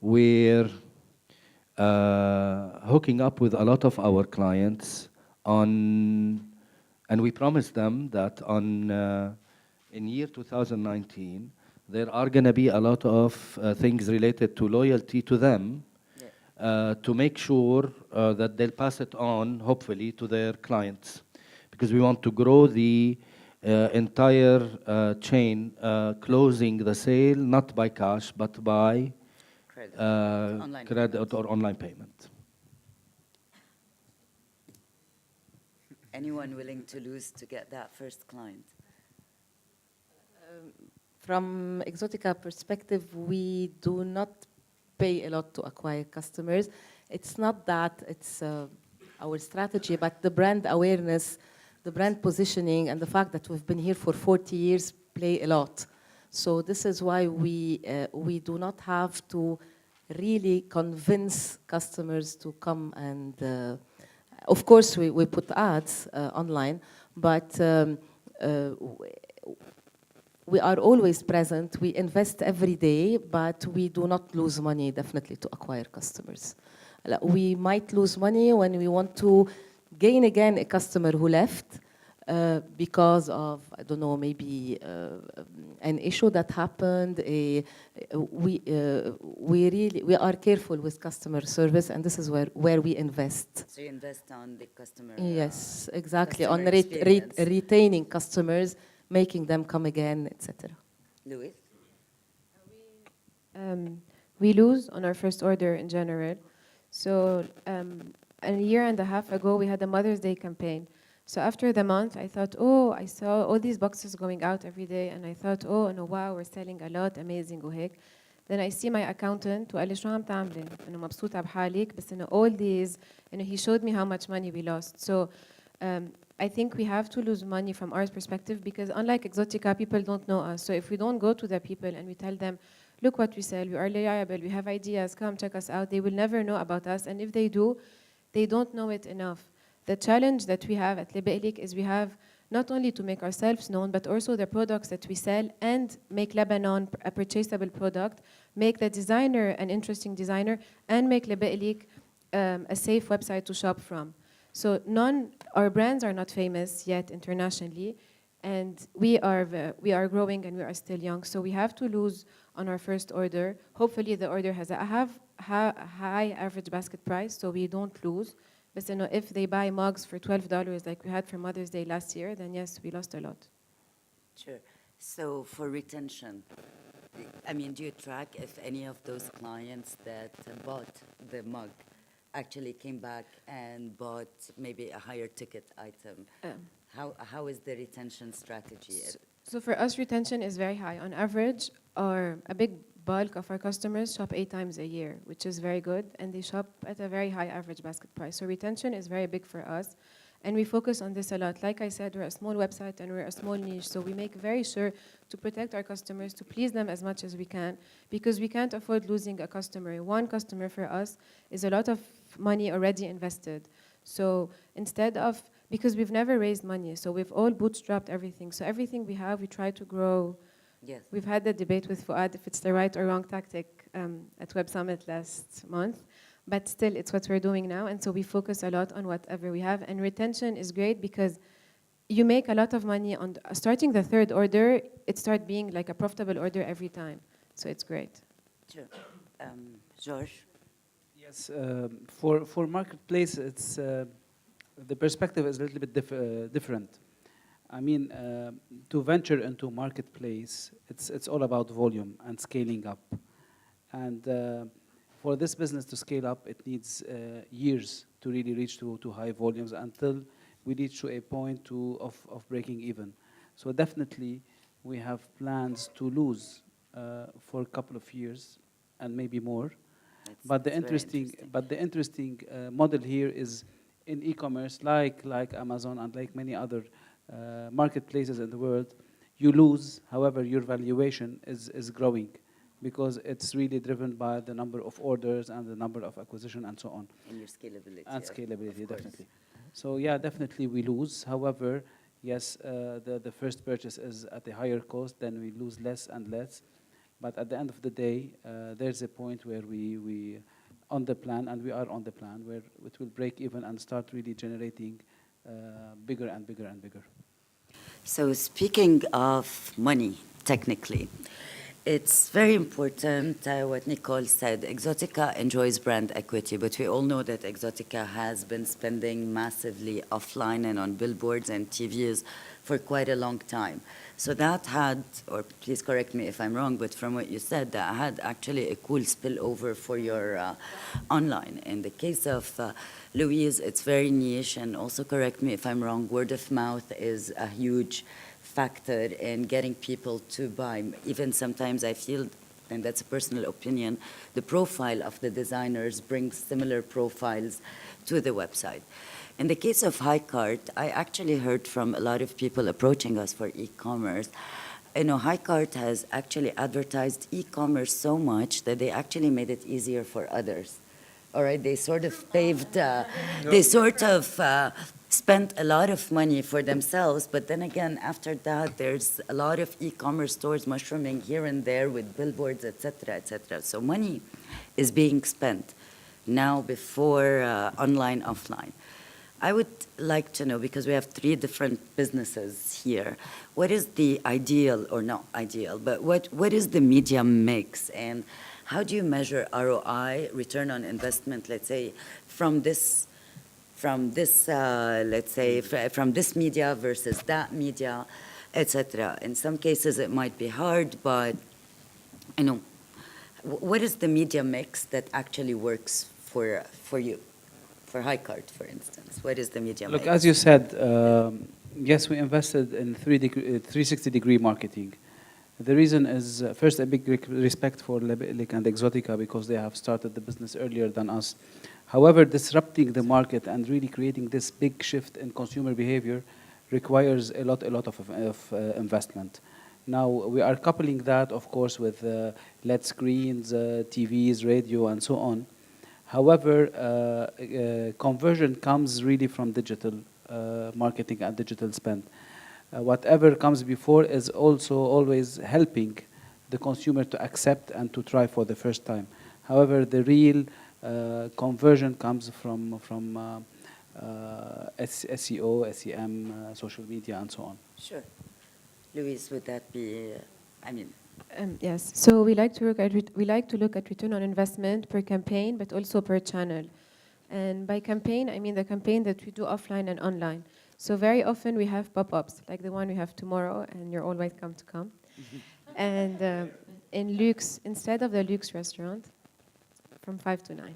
we're hooking up with a lot of our clients and we promise them that in year 2019, there are going to be a lot of things related to loyalty to them, to make sure that they'll pass it on, hopefully, to their clients. Because we want to grow the entire chain, closing the sale, not by cash, but by credit or online payment. Anyone willing to lose to get that first client? From Exotica perspective, we do not pay a lot to acquire customers. It's not that it's our strategy, but the brand awareness, the brand positioning, and the fact that we've been here for 40 years play a lot. So this is why we do not have to really convince customers to come and, of course, we put ads online, but we are always present. We invest every day, but we do not lose money, definitely, to acquire customers. We might lose money when we want to gain again a customer who left because of, I don't know, maybe an issue that happened. We are careful with customer service, and this is where we invest. So you invest on the customer. Yes, exactly. Customer On experience. retaining customers, making them come again, etc. Louis? We lose on our first order in general. So a year and a half ago, we had a Mother's Day campaign. So after the month, I thought, oh, I saw all these boxes going out every day, and I thought, oh, no, wow, we're selling a lot, amazing, وهيك. Then I see my accountant وقال لي شو عم تعملي؟ إنه مبسوطة بحالك، بس إنه all these, he showed me how much money we lost. So I think we have to lose money from our perspective, because unlike Exotica, people don't know us. So if we don't go to the people and we tell them, look what we sell, we are reliable, we have ideas, come check us out, they will never know about us. And if they do, they don't know it enough. The challenge that we have at Lebe'elik is we have not only to make ourselves known, but also the products that we sell, and make Lebanon a purchasable product, make the designer an interesting designer, and make Lebe'elik a safe website to shop from. So our brands are not famous yet internationally, and we are growing and we are still young. So we have to lose on our first order. Hopefully the order has a high average basket price, so we don't lose, But if they buy mugs for $12 like we had for Mother's Day last year, then yes, we lost a lot. Sure. So for retention, I mean, do you track if any of those clients that bought the mug actually came back and bought maybe a higher ticket item? How is the retention strategy? So for us, retention is very high. On average, a big bulk of our customers shop 8 times a year, which is very good, and they shop at a very high average basket price. So retention is very big for us, and we focus on this a lot. Like I said, we're a small website and we're a small niche, so we make very sure to protect our customers, to please them as much as we can, because we can't afford losing a customer. One customer for us is a lot of money already invested. So because we've never raised money, so we've all bootstrapped everything. So everything we have, we try to grow. Yes. We've had the debate with Fuad if it's the right or wrong tactic at Web Summit last month, but still it's what we're doing now, and so we focus a lot on whatever we have, and retention is great because you make a lot of money on starting the third order. It starts being like a profitable order every time, so it's great. Sure. George? Yes, for marketplace, it's the perspective is a little bit different. I mean, to venture into marketplace, it's all about volume and scaling up. And for this business to scale up, it needs years to really reach to high volumes until we reach to a point of breaking even. So definitely, we have plans to lose for a couple of years and maybe more. But the interesting model here is in e-commerce, like Amazon and like many other marketplaces in the world, you lose, however, your valuation is growing because it's really driven by the number of orders and the number of acquisition and so on. And your scalability. And scalability, definitely. So yeah, definitely we lose. However, yes, the first purchase is at a higher cost, then we lose less and less. But at the end of the day, there's a point where we on the plan, and we are on the plan, where it will break even and start really generating bigger and bigger and bigger. So speaking of money, technically, it's very important what Nicole said. Exotica enjoys brand equity, but we all know that Exotica has been spending massively offline and on billboards and TVs for quite a long time. So that had, or please correct me if I'm wrong, but from what you said, that had actually a cool spillover for your online. In the case of Louise, it's very niche, and also correct me if I'm wrong, word of mouth is a huge factor in getting people to buy. Even sometimes I feel, and that's a personal opinion, the profile of the designers brings similar profiles to the website. In the case of Highcart, I actually heard from a lot of people approaching us for e-commerce. You know, Highcart has actually advertised e-commerce so much that they actually made it easier for others. All right, they sort of paved, spent a lot of money for themselves, but then again, after that, there's a lot of e-commerce stores mushrooming here and there with billboards, et cetera, et cetera. So money is being spent now before online, offline. I would like to know, because we have 3 different businesses here, what is the ideal, or not ideal, but what is the media mix, and how do you measure ROI, return on investment, let's say, from this media versus that media, etc. In some cases, it might be hard, but you know, what is the media mix that actually works for you? For Highcart, for instance, what is the media mix? Look, as you said, yes, we invested in 360-degree marketing. The reason is, first, a big respect for Lebelik and Exotica because they have started the business earlier than us. However, disrupting the market and really creating this big shift in consumer behavior requires a lot of investment. Now, we are coupling that, of course, with LED screens, TVs, radio, and so on. However, conversion comes really from digital marketing and digital spend. Whatever comes before is also always helping the consumer to accept and to try for the first time. However, the real conversion comes from SEO, SEM, social media, and so on. Sure. Louise, would that be, Yes. So we like to look at return on investment per campaign, but also per channel. And by campaign, I mean the campaign that we do offline and online. So very often we have pop-ups, like the one we have tomorrow, and you're all welcome to come. And in Luxe, instead of the Luxe restaurant, from 5 to 9.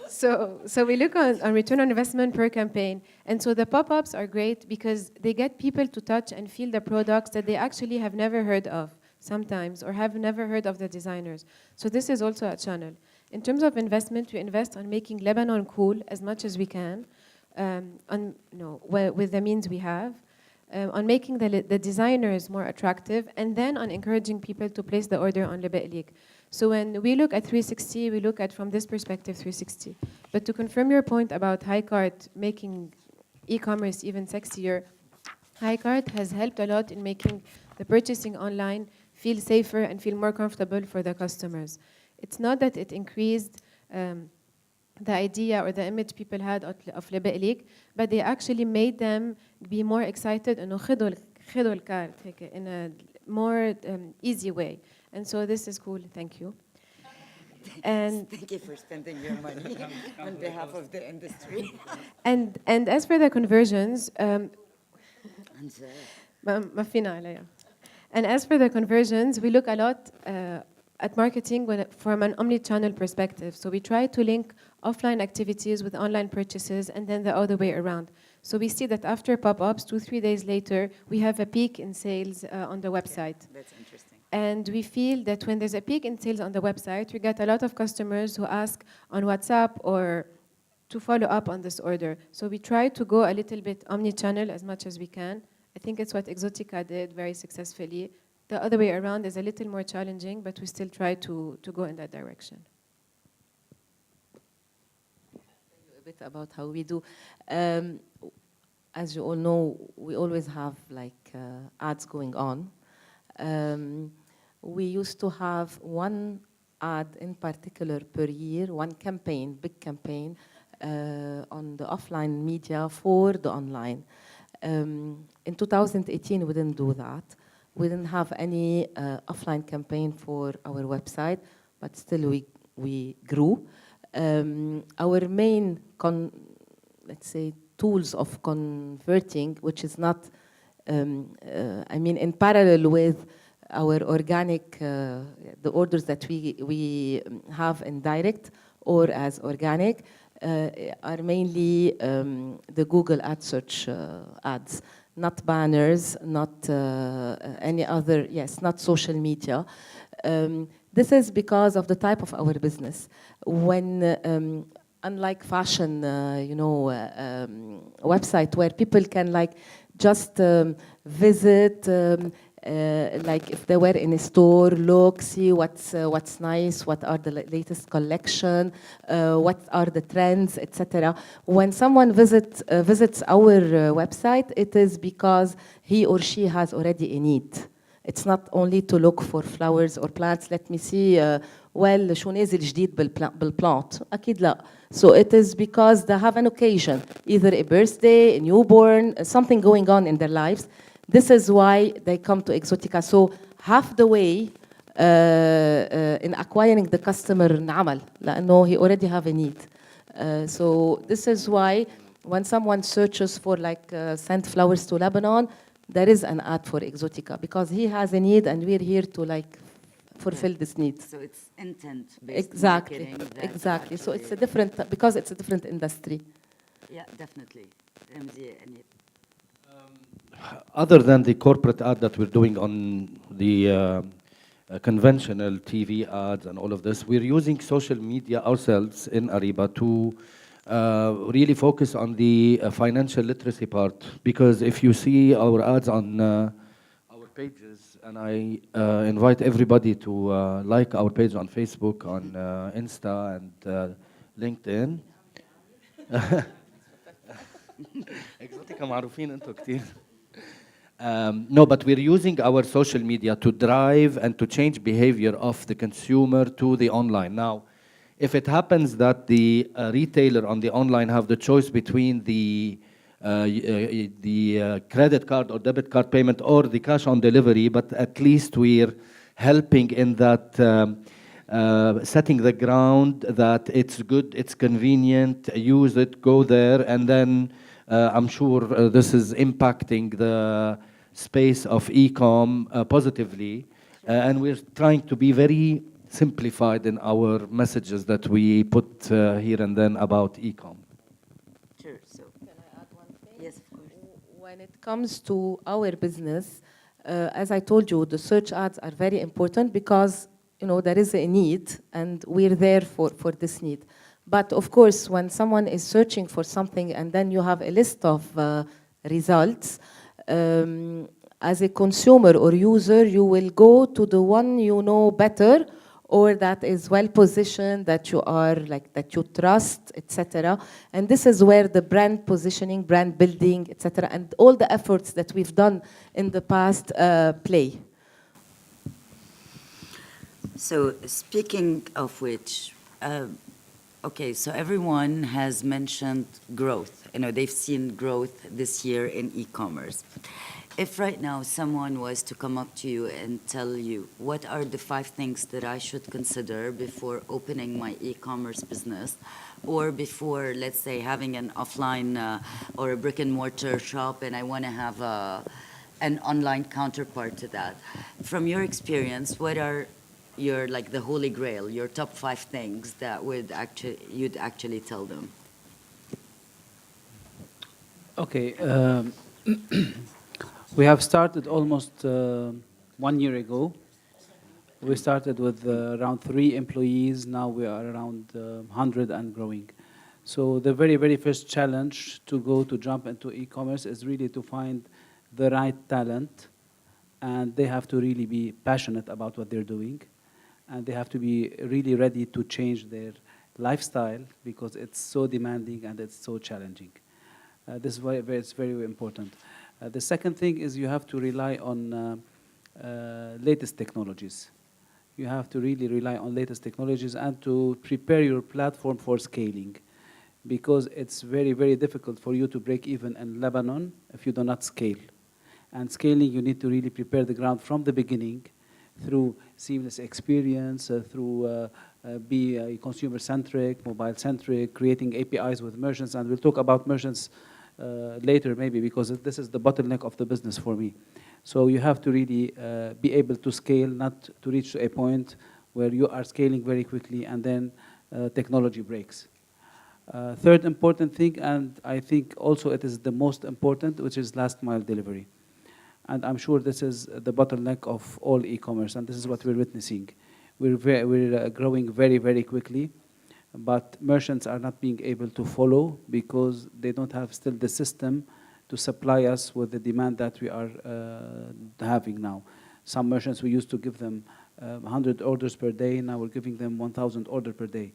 So we look on return on investment per campaign. And so the pop-ups are great because they get people to touch and feel the products that they actually have never heard of sometimes, or have never heard of the designers. So this is also a channel. In terms of investment, we invest on making Lebanon cool as much as we can, with the means we have, on making the designers more attractive, and then on encouraging people to place the order on Lebe'lik. So when we look at 360, we look at from this perspective 360. But to confirm your point about HighCart making e-commerce even sexier, HighCart has helped a lot in making the purchasing online feel safer and feel more comfortable for the customers. It's not that it increased the idea or the image people had of Lebe'lik, but they actually made them be more excited and خدوا الكارت in a more easy way. And so this is cool, thank you. And Thank you for spending your money on behalf of the industry. and as for the conversions, Answer. ما فينا عليها. And as for the conversions, we look a lot at marketing from an omni-channel perspective. So we try to link offline activities with online purchases and then the other way around. So we see that after pop-ups, 2-3 days later, we have a peak in sales on the website. That's interesting. And we feel that when there's a peak in sales on the website, we get a lot of customers who ask on WhatsApp or to follow up on this order. So we try to go a little bit omni-channel as much as we can. I think it's what Exotica did very successfully. The other way around is a little more challenging, but we still try to go in that direction. A bit about how we do. As you all know, we always have like ads going on. We used to have one ad in particular per year, one campaign, big campaign, on the offline media for the online. In 2018, we didn't do that. We didn't have any offline campaign for our website, but still we grew. Our main, let's say, tools of converting, which is not, in parallel with our organic, the orders that we have in direct or as organic, are mainly the Google ad search ads, not banners, not any other, not social media. This is because of the type of our business. When, unlike fashion, website where people can like just visit, like if they were in a store, look, see what's nice, what are the latest collection, what are the trends, etc. When someone visits our website, it is because he or she has already a need. It's not only to look for flowers or plants. Let me see, well, شو نازل جديد بالplant. أكيد لا. So it is because they have an occasion, either a birthday, a newborn, something going on in their lives. This is why they come to Exotica. So half the way in acquiring the customer نعمل لأنه he already have a need. So this is why when someone searches for like send flowers to Lebanon, there is an ad for Exotica because he has a need and we're here to like fulfill this need. So it's intent-based Exactly, marketing that exactly. So it's a actually- different, because it's a different industry. Yeah, definitely. Ramzi, any- Other than the corporate ad that we're doing on the conventional TV ads and all of this, we're using social media ourselves in Ariba to really focus on the financial literacy part. Because if you see our ads on our pages, and I invite everybody to like our page on Facebook, on Insta, and LinkedIn. Exotica معروفين انتوا كتير. No, but we're using our social media to drive and to change behavior of the consumer to the online. Now, if it happens that the retailer on the online have the choice between the credit card or debit card payment or the cash on delivery, but at least we're helping in that setting the ground that it's good, it's convenient, use it, go there, and then I'm sure this is impacting the space of e-com positively. And we're trying to be very simplified in our messages that we put here and then about e-com. Sure. So, Can I add one thing? yes, of course. When it comes to our business, as I told you, the search ads are very important because there is a need, and we're there for this need. But of course, when someone is searching for something and then you have a list of results, as a consumer or user, you will go to the one you know better, or that is well positioned, that you trust, etc. And this is where the brand positioning, brand building, etc., and all the efforts that we've done in the past play. So speaking of which, okay, so everyone has mentioned growth. They've seen growth this year in e-commerce. If right now someone was to come up to you and tell you, what are the 5 things that I should consider before opening my e-commerce business, or before, let's say, having an offline or a brick and mortar shop, and I want to have an online counterpart to that. From your experience, what are your, the holy grail, your top 5 things that you'd actually tell them? Okay. We have started almost 1 year ago. We started with around 3 employees. Now we are around 100 and growing. So the very, very first challenge to jump into e-commerce is really to find the right talent. And they have to really be passionate about what they're doing. And they have to be really ready to change their lifestyle because it's so demanding and it's so challenging. This is why it's very important. The second thing is you have to rely on latest technologies. You have to really rely on latest technologies and to prepare your platform for scaling, because it's very, very difficult for you to break even in Lebanon if you do not scale. And scaling, you need to really prepare the ground from the beginning through seamless experience, through be consumer-centric, mobile-centric, creating APIs with merchants. And we'll talk about merchants later maybe, because this is the bottleneck of the business for me. So you have to really be able to scale, not to reach to a point where you are scaling very quickly and then technology breaks. Third important thing, and I think also it is the most important, which is last mile delivery. And I'm sure this is the bottleneck of all e-commerce, and this is what we're witnessing. We're growing very, very quickly, but merchants are not being able to follow because they don't have still the system to supply us with the demand that we are having now. Some merchants, we used to give them 100 orders per day. Now we're giving them 1,000 orders per day.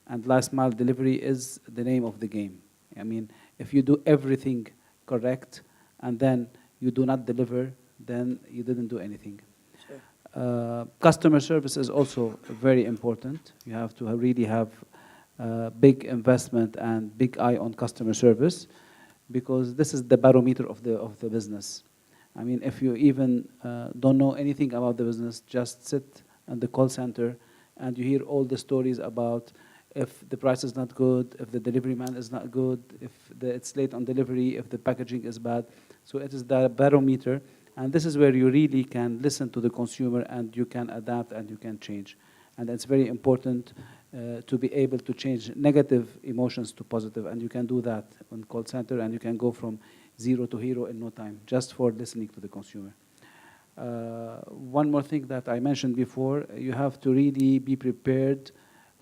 And last mile delivery is the name of the game. I mean, if you do everything correct and then you do not deliver, then you didn't do anything. Sure. Customer service is also very important. You have to really have big investment and big eye on customer service, because this is the barometer of the business. I mean, if you even don't know anything about the business, just sit at the call center and you hear all the stories about if the price is not good, if the delivery man is not good, if it's late on delivery, if the packaging is bad. So it is the barometer, and this is where you really can listen to the consumer and you can adapt and you can change. And it's very important to be able to change negative emotions to positive, and you can do that on call center, and you can go from 0 to hero in no time, just for listening to the consumer. One more thing that I mentioned before, you have to really be prepared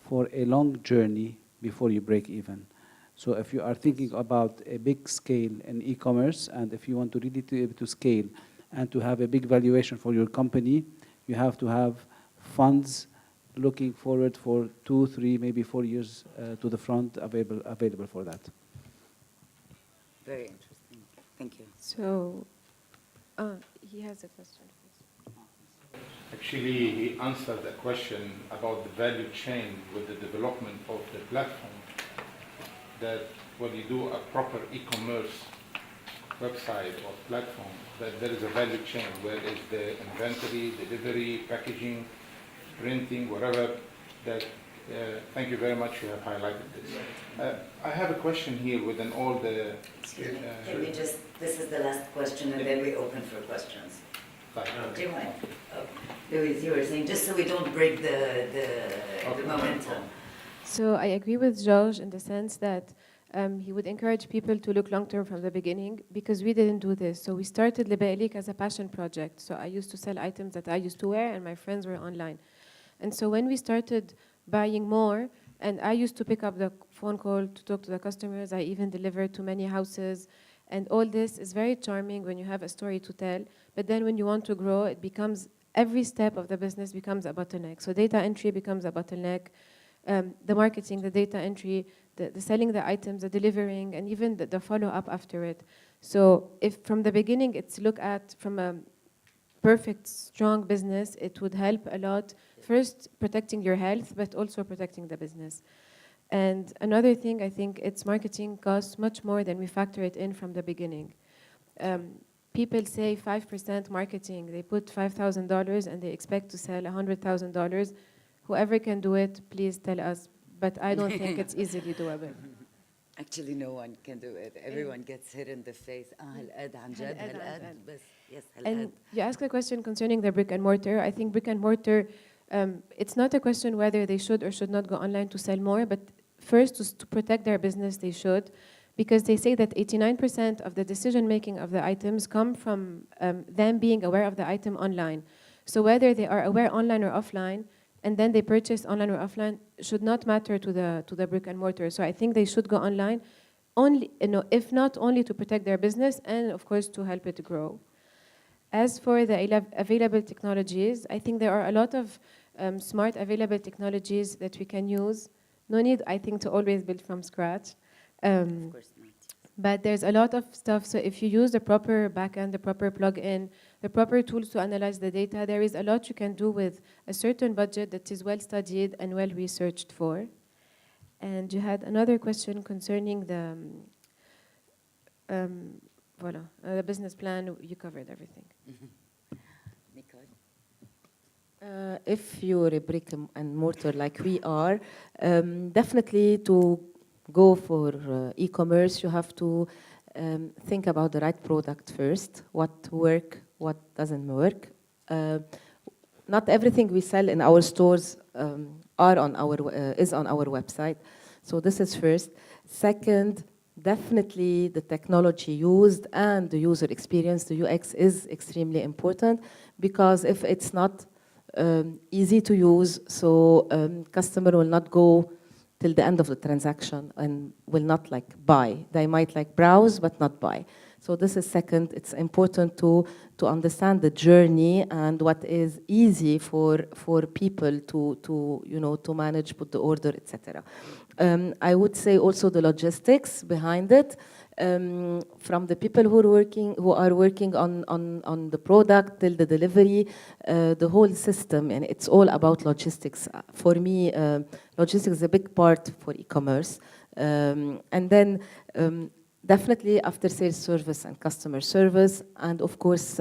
for a long journey before you break even. So if you are thinking about a big scale in e-commerce, and if you want to really be able to scale and to have a big valuation for your company, you have to have funds looking forward for 2, 3, maybe 4 years to the front available for that. Very interesting. Thank you. So, he has a question. Actually, he answered a question about the value chain with the development of the platform, that when you do a proper e-commerce website or platform, that there is a value chain where is the inventory, delivery, packaging, printing, whatever, that, thank you very much, you have highlighted this. I have a question here within all the... Excuse me, can we just, this is the last question, and then we open for questions. Do you mind? Oh, Louise, you were saying, just so we don't break the momentum. So I agree with George in the sense that he would encourage people to look long-term from the beginning, because we didn't do this. So we started Libelik as a passion project. So I used to sell items that I used to wear, and my friends were online. And so when we started buying more, and I used to pick up the phone call to talk to the customers, I even delivered to many houses, and all this is very charming when you have a story to tell, but then when you want to grow, it becomes, every step of the business becomes a bottleneck. So data entry becomes a bottleneck, the marketing, the data entry, the selling the items, the delivering, and even the follow-up after it. So if from the beginning it's looked at from a perfect, strong business, it would help a lot. First, protecting your health, but also protecting the business. And another thing, I think it's marketing costs much more than we factor it in from the beginning. People say 5% marketing. They put $5,000 and they expect to sell $100,000. Whoever can do it, please tell us. But I don't think it's easily doable. Actually, no one can do it. Everyone gets hit in the face. هالقد عن جد هالقد بس yes هالقد. And you asked a question concerning the brick and mortar. I think brick and mortar, it's not a question whether they should or should not go online to sell more, but first to protect their business, they should, because they say that 89% of the decision-making of the items come from them being aware of the item online. So whether they are aware online or offline, and then they purchase online or offline, should not matter to the brick and mortar. So I think they should go online, only, if not only to protect their business, and of course to help it grow. As for the available technologies, I think there are a lot of smart available technologies that we can use. No need, I think, to always build from scratch. Of course not. But there's a lot of stuff. So if you use the proper backend, the proper plugin, the proper tools to analyze the data, there is a lot you can do with a certain budget that is well studied and well researched for. And you had another question concerning the the business plan. You covered everything. Nicole? If you're a brick and mortar like we are, definitely to go for e-commerce, you have to think about the right product first, what works, what doesn't work. Not everything we sell in our stores is on our website. So this is first. Second, definitely the technology used and the user experience, the UX, is extremely important, because if it's not easy to use, so customer will not go till the end of the transaction and will not buy. They might browse but not buy. So this is second. It's important to understand the journey and what is easy for people to manage, put the order, etc. I would say also the logistics behind it. From the people who are working on the product till the delivery, the whole system, and it's all about logistics. For me, logistics is a big part for e-commerce, and then definitely after-sales service and customer service, and of course,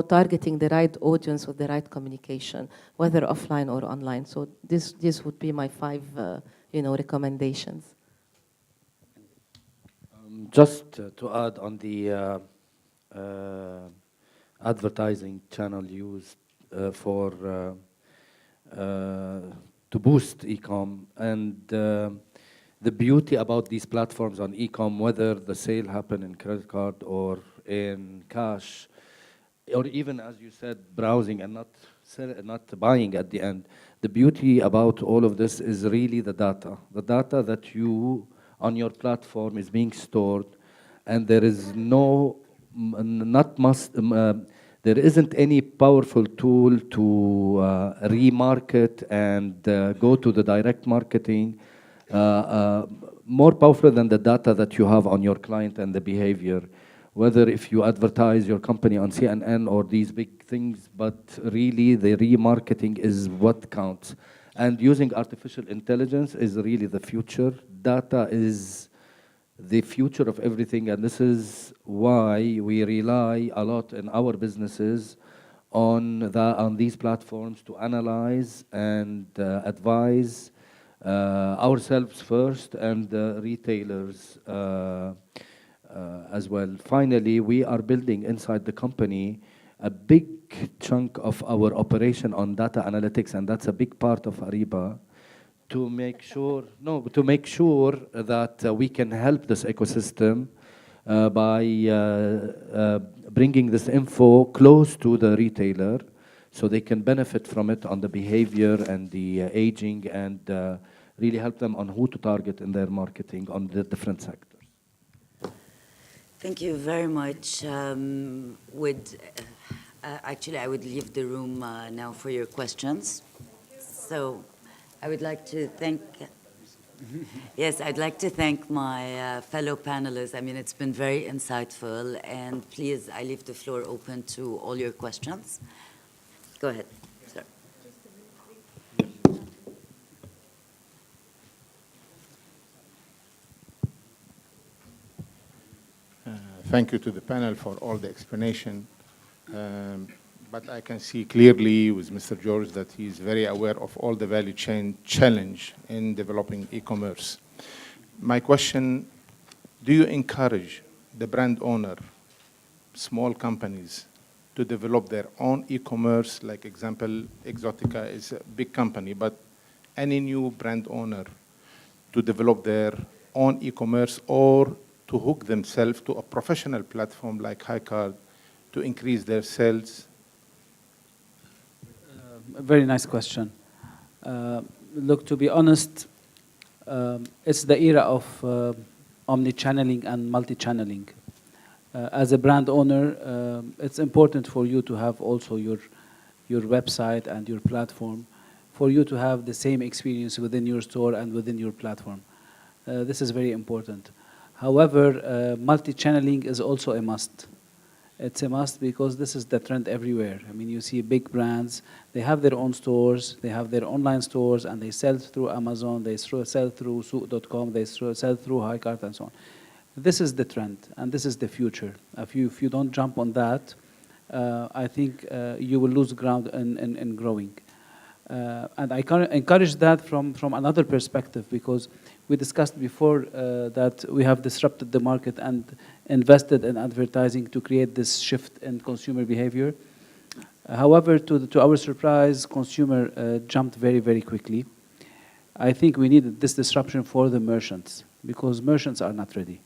targeting the right audience with the right communication, whether offline or online. So this would be my 5, recommendations. Just to add on the advertising channel used to boost e-com, and the beauty about these platforms on e-com, whether the sale happen in credit card or in cash, or even, as you said, browsing and not buying at the end. The beauty about all of this is really the data. The data that you on your platform is being stored, and there is there isn't any powerful tool to remarket and go to the direct marketing more powerful than the data that you have on your client and the behavior. Whether if you advertise your company on CNN or these big things, but really the remarketing is what counts. And using artificial intelligence is really the future. Data is the future of everything, and this is why we rely a lot in our businesses on these platforms to analyze and advise ourselves first and the retailers as well. Finally, we are building inside the company a big chunk of our operation on data analytics, and that's a big part of Ariba, to make sure that we can help this ecosystem by bringing this info close to the retailer so they can benefit from it on the behavior and the aging, and really help them on who to target in their marketing on the different sectors. Thank you very much. Actually, I would leave the room now for your questions. So I would like to thank, yes, I'd like to thank my fellow panelists. I mean, it's been very insightful, and please, I leave the floor open to all your questions. Go ahead, sir. Thank you to the panel for all the explanation. But I can see clearly with Mr. George that he is very aware of all the value chain challenge in developing e-commerce. My question, do you encourage the brand owner, small companies, to develop their own e-commerce? Like example, Exotica is a big company, but any new brand owner to develop their own e-commerce or to hook themselves to a professional platform like HiCard to increase their sales? A very nice question. Look, to be honest, it's the era of omni-channeling and multi-channeling. As a brand owner, it's important for you to have also your website and your platform, for you to have the same experience within your store and within your platform. This is very important. However, multi-channeling is also a must. It's a must because this is the trend everywhere. I mean, you see big brands, they have their own stores, they have their online stores, and they sell through Amazon, they sell through Souk.com, they sell through HiCard, and so on. This is the trend, and this is the future. If you don't jump on that, I think you will lose ground in growing. And I encourage that from another perspective, because we discussed before that we have disrupted the market and invested in advertising to create this shift in consumer behavior. However, to our surprise, consumer jumped very, very quickly. I think we needed this disruption for the merchants, because merchants are not ready.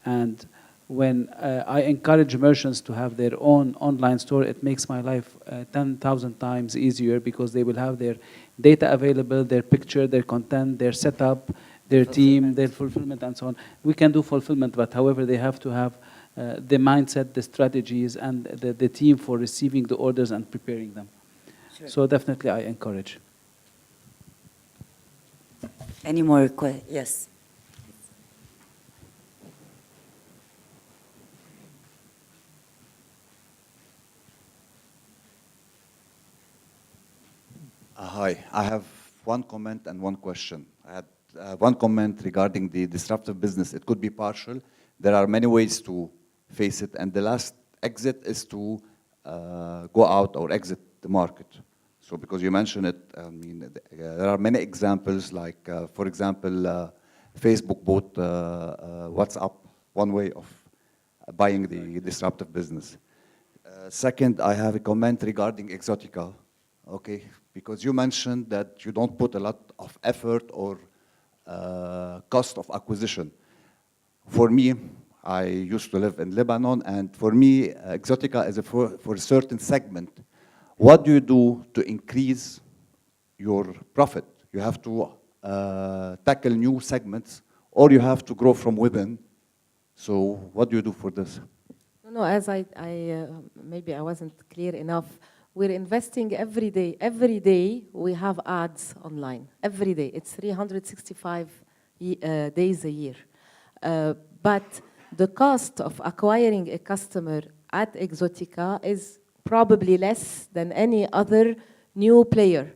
And when I encourage merchants to have their own online store, it makes my life 10,000 times easier, because they will have their data available, their picture, their content, their setup, their team, their fulfillment, and so on. We can do fulfillment, but however, they have to have the mindset, the strategies, and the team for receiving the orders and preparing them. Sure. So definitely I encourage. Any more questions? Yes. Hi, I have one comment and one question. I had one comment regarding the disruptive business. It could be partial. There are many ways to face it, and the last exit is to go out or exit the market. So because you mentioned it, I mean, there are many examples, like, for example, Facebook bought WhatsApp, one way of buying the disruptive business. Second, I have a comment regarding Exotica, okay? Because you mentioned that you don't put a lot of effort or cost of acquisition. For me, I used to live in Lebanon, and for me, Exotica is for a certain segment. What do you do to increase your profit? You have to tackle new segments, or you have to grow from within. So what do you do for this? No, as maybe I wasn't clear enough. We're investing every day. Every day we have ads online. Every day. It's 365 days a year. But the cost of acquiring a customer at Exotica is probably less than any other new player,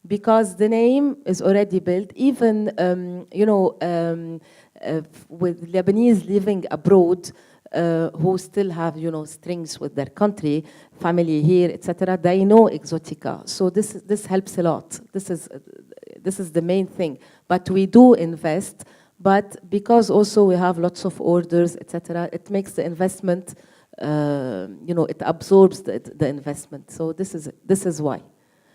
because the name is already built. Even with Lebanese living abroad, who still have, you know, strings with their country, family here, etc., they know Exotica. So this helps a lot. This is the main thing. But we do invest, but because also we have lots of orders, etc., it makes the investment, you know, it absorbs the investment. So this is why.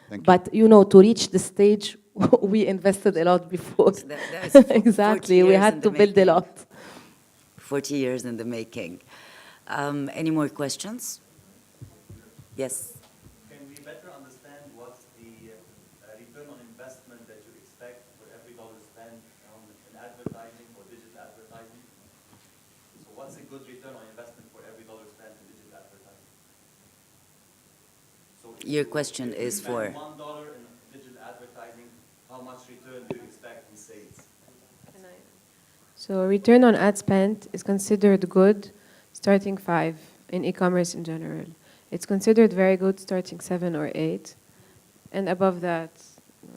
Thank you. But you know, to reach the stage, we invested a lot before. So that was 40 Exactly, we years had in to the build a making. lot. 40 years in the making. Any more questions? Yes. Can we better understand what's the return on investment that you expect for every dollar spent in advertising or digital advertising? So what's a good return on investment for every dollar spent in digital advertising? So if Your you- question if you is spend for- $1 in digital advertising, how much return do you expect in sales? So return on ad spend is considered good starting 5 in e-commerce in general. It's considered very good starting 7 or 8. And above that,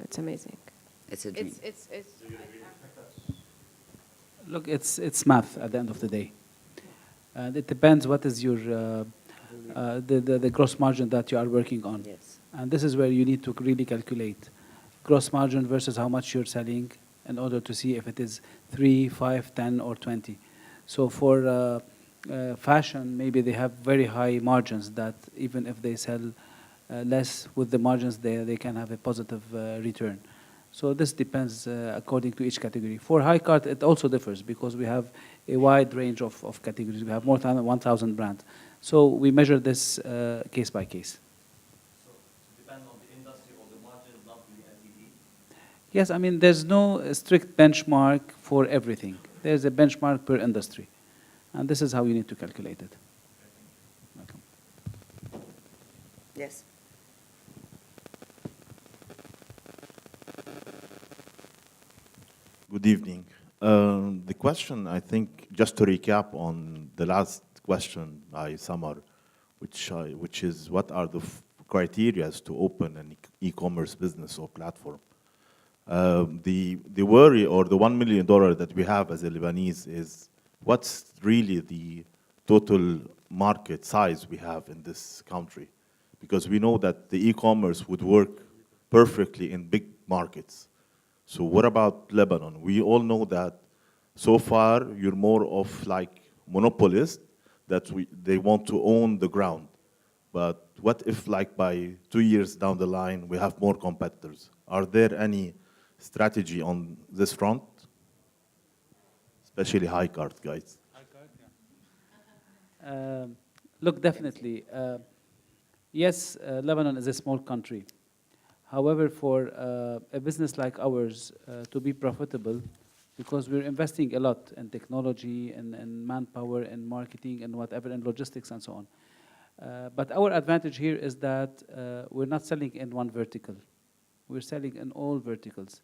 it's amazing. It's a dream. Look, it's math at the end of the day. And it depends what is your the gross margin that you are working on. Yes. And this is where you need to really calculate gross margin versus how much you're selling in order to see if it is 3, 5, 10, or 20. So for fashion, maybe they have very high margins that even if they sell less with the margins there, they can have a positive return. So this depends according to each category. For high cart, it also differs because we have a wide range of categories. We have more than 1,000 brands. So we measure this case by case. So it depends on the industry or the margin, not the LTV. Yes, I mean, there's no strict benchmark for everything. There's a benchmark per industry. And this is how you need to calculate it. Welcome. Yes. Good evening. The question, I think, just to recap on the last question by Samar, which is what are the criteria to open an e-commerce business or platform? The worry or the $1 million that we have as a Lebanese is what's really the total market size we have in this country? Because we know that the e-commerce would work perfectly in big markets. So what about Lebanon? We all know that so far you're more of like monopolist, that they want to own the ground. But what if like by 2 years down the line we have more competitors? Are there any strategy on this front? Especially high cart guys. Look, definitely. Yes, Lebanon is a small country. However, for a business like ours to be profitable, because we're investing a lot in technology and manpower and marketing and whatever, and logistics and so on. But our advantage here is that we're not selling in one vertical. We're selling in all verticals,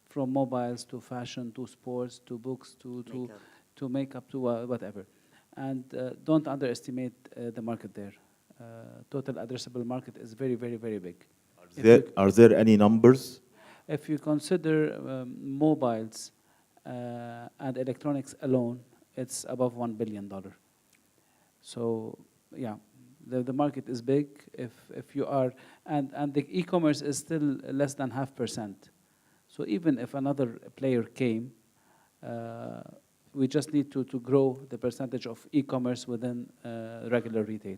from mobiles to fashion to sports to books to makeup to whatever. And don't underestimate the market there. Total addressable market is very, very, very big. Are there any numbers? If you consider mobiles and electronics alone, it's above $1 billion. So, yeah, the market is big. If you are, and the e-commerce is still less than 0.5%. So even if another player came, we just need to grow the percentage of e-commerce within regular retail.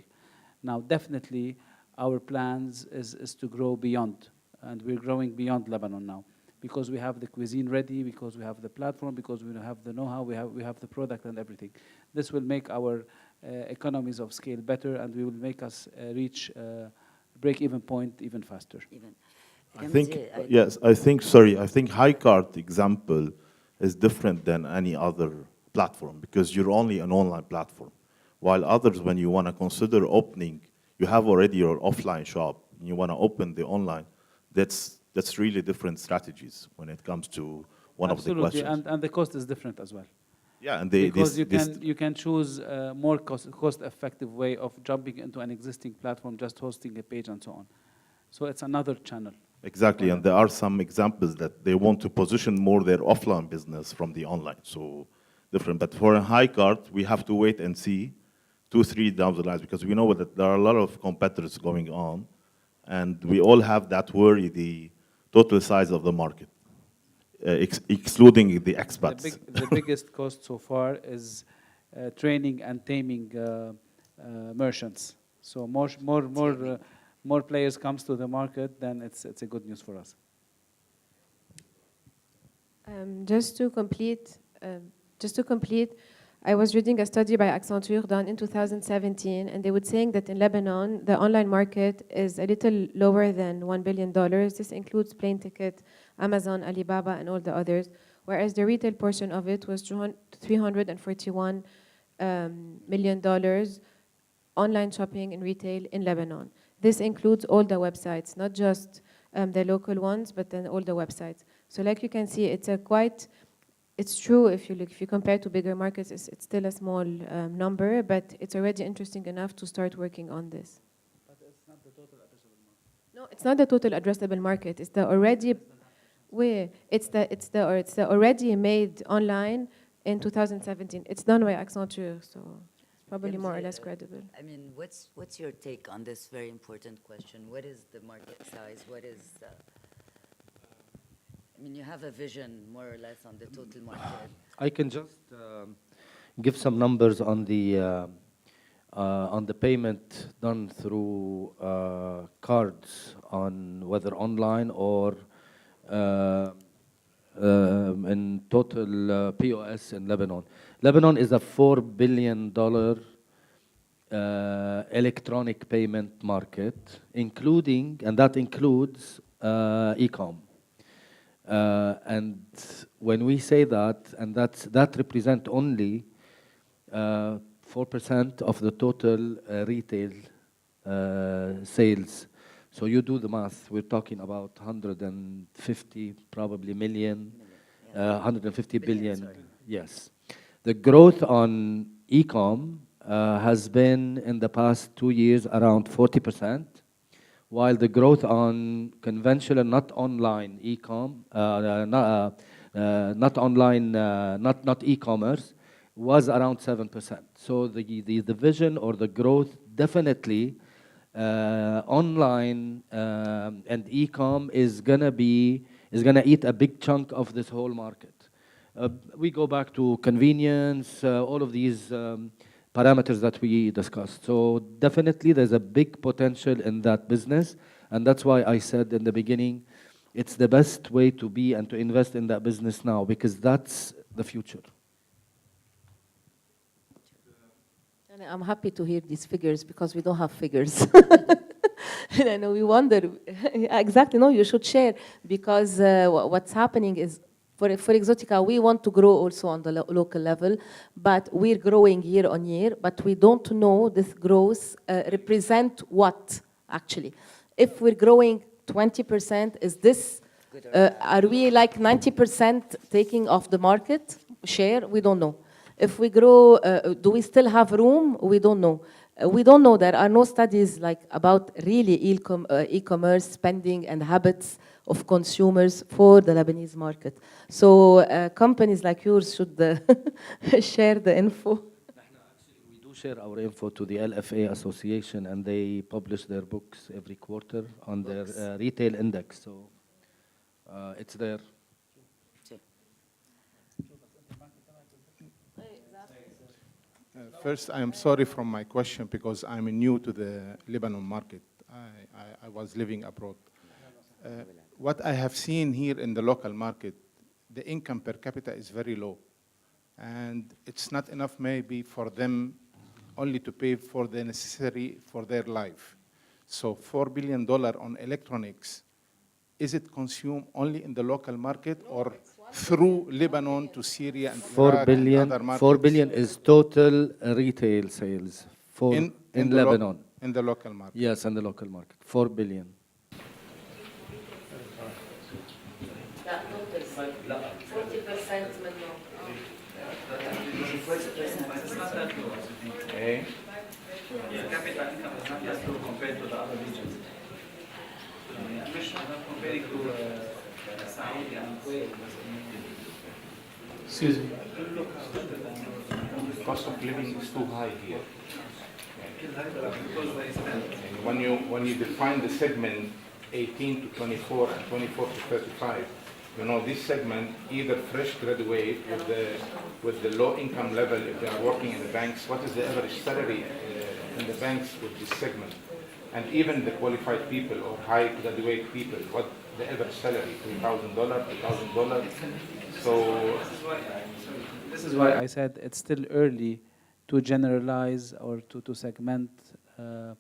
Now, definitely, our plans is to grow beyond, and we're growing beyond Lebanon now, because we have the cuisine ready, because we have the platform, because we have the know-how, we have the product and everything. This will make our economies of scale better, and we will make us reach break-even point even faster. I think high cart example is different than any other platform because you're only an online platform. While others, when you want to consider opening, you have already your offline shop, and you want to open the online, that's really different strategies when it comes to one of the questions. Absolutely, and the cost is different as well. Yeah, and because you can choose a more cost-effective way of jumping into an existing platform, just hosting a page and so on. So it's another channel. Exactly, and there are some examples that they want to position more their offline business from the online, so different. But for a high cart, we have to wait and see 2, 3 down the line, because we know that there are a lot of competitors going on, and we all have that worry, the total size of the market, excluding the expats. The biggest cost so far is training and taming merchants. So more players comes to the market, then it's a good news for us. Just to complete, I was reading a study by Accenture done in 2017, and they were saying that in Lebanon, the online market is a little lower than $1 billion. This includes plane ticket, Amazon, Alibaba, and all the others, whereas the retail portion of it was $341 million online shopping and retail in Lebanon. This includes all the websites, not just the local ones, but then all the websites. So like you can see, it's true if you compare to bigger markets, it's still a small number, but it's already interesting enough to start working on this. But it's not the total addressable market. No, it's not the total addressable market. It's the already it's the already made online in 2017. It's done by Accenture, so it's probably more or less credible. I mean, what's your take on this very important question? What is the market size? What is I mean, you have a vision, more or less, on the total market. I can just give some numbers on the payment done through cards, on whether online or in total POS in Lebanon. Lebanon is a $4 billion electronic payment market, and that includes e-com. And when we say that, and that represents only 4% of the total retail sales. So you do the math. We're talking about 150 probably million, 150 billion. Yes. The growth on e-com has been in the past 2 years around 40%. While the growth on conventional, not online e-com, not e-commerce, was around 7%. So the vision or the growth definitely online and e-com is gonna eat a big chunk of this whole market. We go back to convenience, all of these parameters that we discussed. So definitely there's a big potential in that business, and that's why I said in the beginning, it's the best way to be and to invest in that business now, because that's the future. And I'm happy to hear these figures because we don't have figures. And I know we wonder, exactly, no, you should share, because what's happening is, for Exotica, we want to grow also on the local level, but we're growing year on year, but we don't know this growth represent what, actually. If we're growing 20%, is this, are we like 90% taking off the market share? We don't know. If we grow, do we still have room? We don't know. We don't know. There are no studies like about really e-commerce spending and habits of consumers for the Lebanese market. So companies like yours should share the info. We do share our info to the LFA Association, and they publish their books every quarter on their retail index. So it's there. First, I am sorry from my question because I'm new to the Lebanon market. I was living abroad. What I have seen here in the local market, the income per capita is very low. And it's not enough maybe for them only to pay for the necessary for their life. So $4 billion on electronics, is it consumed only in the local market or through Lebanon to Syria and Iraq and other markets? 4 billion is total retail sales in Lebanon. In the local market? Yes, in the local market. 4 billion. The capital income is not just low compared to the other regions. I'm comparing to Saudi and Kuwait. Excuse me. Cost of living is too high here. And when you define the segment 18 to 24 and 24 to 35, you know, this segment, either fresh graduate with the low income level, if they are working in the banks, what is the average salary in the banks with this segment? And even the qualified people or high graduate people, what the average salary, $3,000, $2,000. So This is why I said it's still early to generalize or to segment the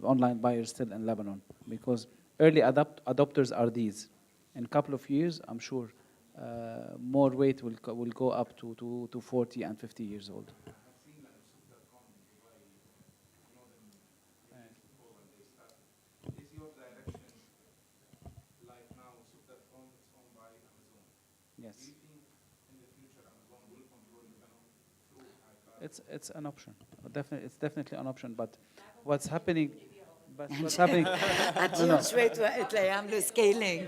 online buyers still in Lebanon, because early adopters are these. In a couple of years, I'm sure more weight will go up to 40 and 50 years old. Yes. It's an option. It's definitely an option. But what's happening? But what's happening? هتجيب شوية وقت ليعملوا scaling.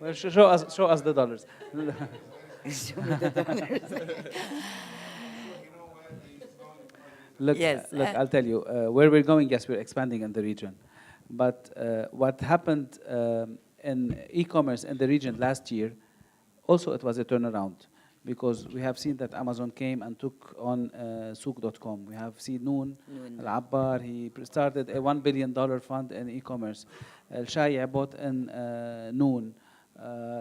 Well, show us the dollars. Show me the dollars. Look, Yes, I'll tell you where we're going. Yes, we're expanding in the region, but what happened in e-commerce in the region last year, also it was a turnaround, because we have seen that Amazon came and took on Souk.com. We have seen Noon Al-Abbar. He started a $1 billion fund in e-commerce. Al-Shaya bought in Noon.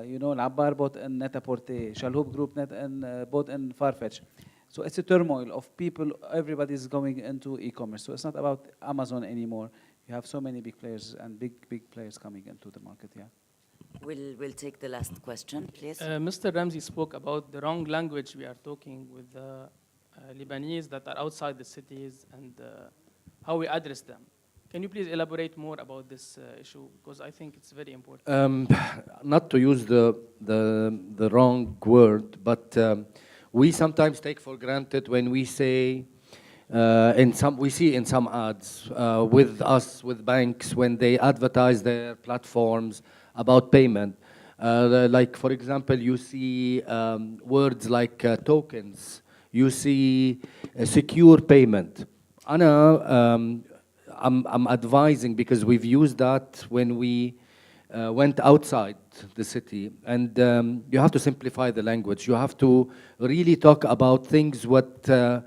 You know, Al-Abbar bought in Net-a-Porter. Shalhoub Group bought in Farfetch. So it's a turmoil of people. Everybody's going into e-commerce. So it's not about Amazon anymore. You have so many big players and big players coming into the market. Yeah. We'll take the last question, please. Mr. Ramzi spoke about the wrong language we are talking with the Lebanese that are outside the cities and how we address them. Can you please elaborate more about this issue? Because I think it's very important. Not to use the wrong word, but we sometimes take for granted when we say we see in some ads with banks when they advertise their platforms about payment. Like, for example, you see words like tokens. You see secure payment. I'm advising, because we've used that when we went outside the city, and you have to simplify the language. You have to really talk about things whether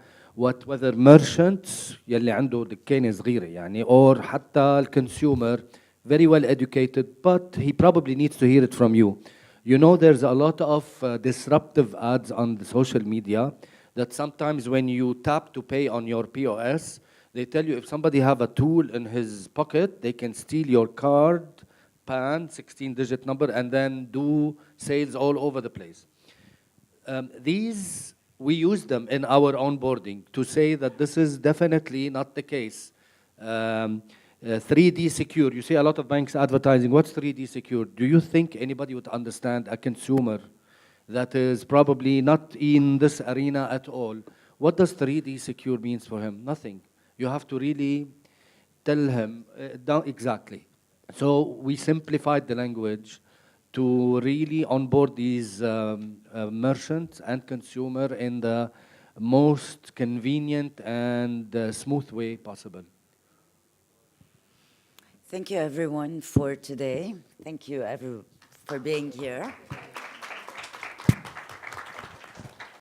merchants يلي عنده دكانة صغيرة يعني, or حتى الconsumer very well educated, but he probably needs to hear it from you. You know, there's a lot of disruptive ads on the social media that sometimes when you tap to pay on your POS, they tell you if somebody have a tool in his pocket, they can steal your card, PAN, 16-digit number, and then do sales all over the place. We use them in our onboarding to say that this is definitely not the case. 3D secure. You see a lot of banks advertising. What's 3D secure? Do you think anybody would understand, a consumer that is probably not in this arena at all? What does 3D secure means for him? Nothing. You have to really tell him exactly. So we simplified the language to really onboard these merchants and consumer in the most convenient and smooth way possible. Thank you, everyone, for today. Thank you, for being here.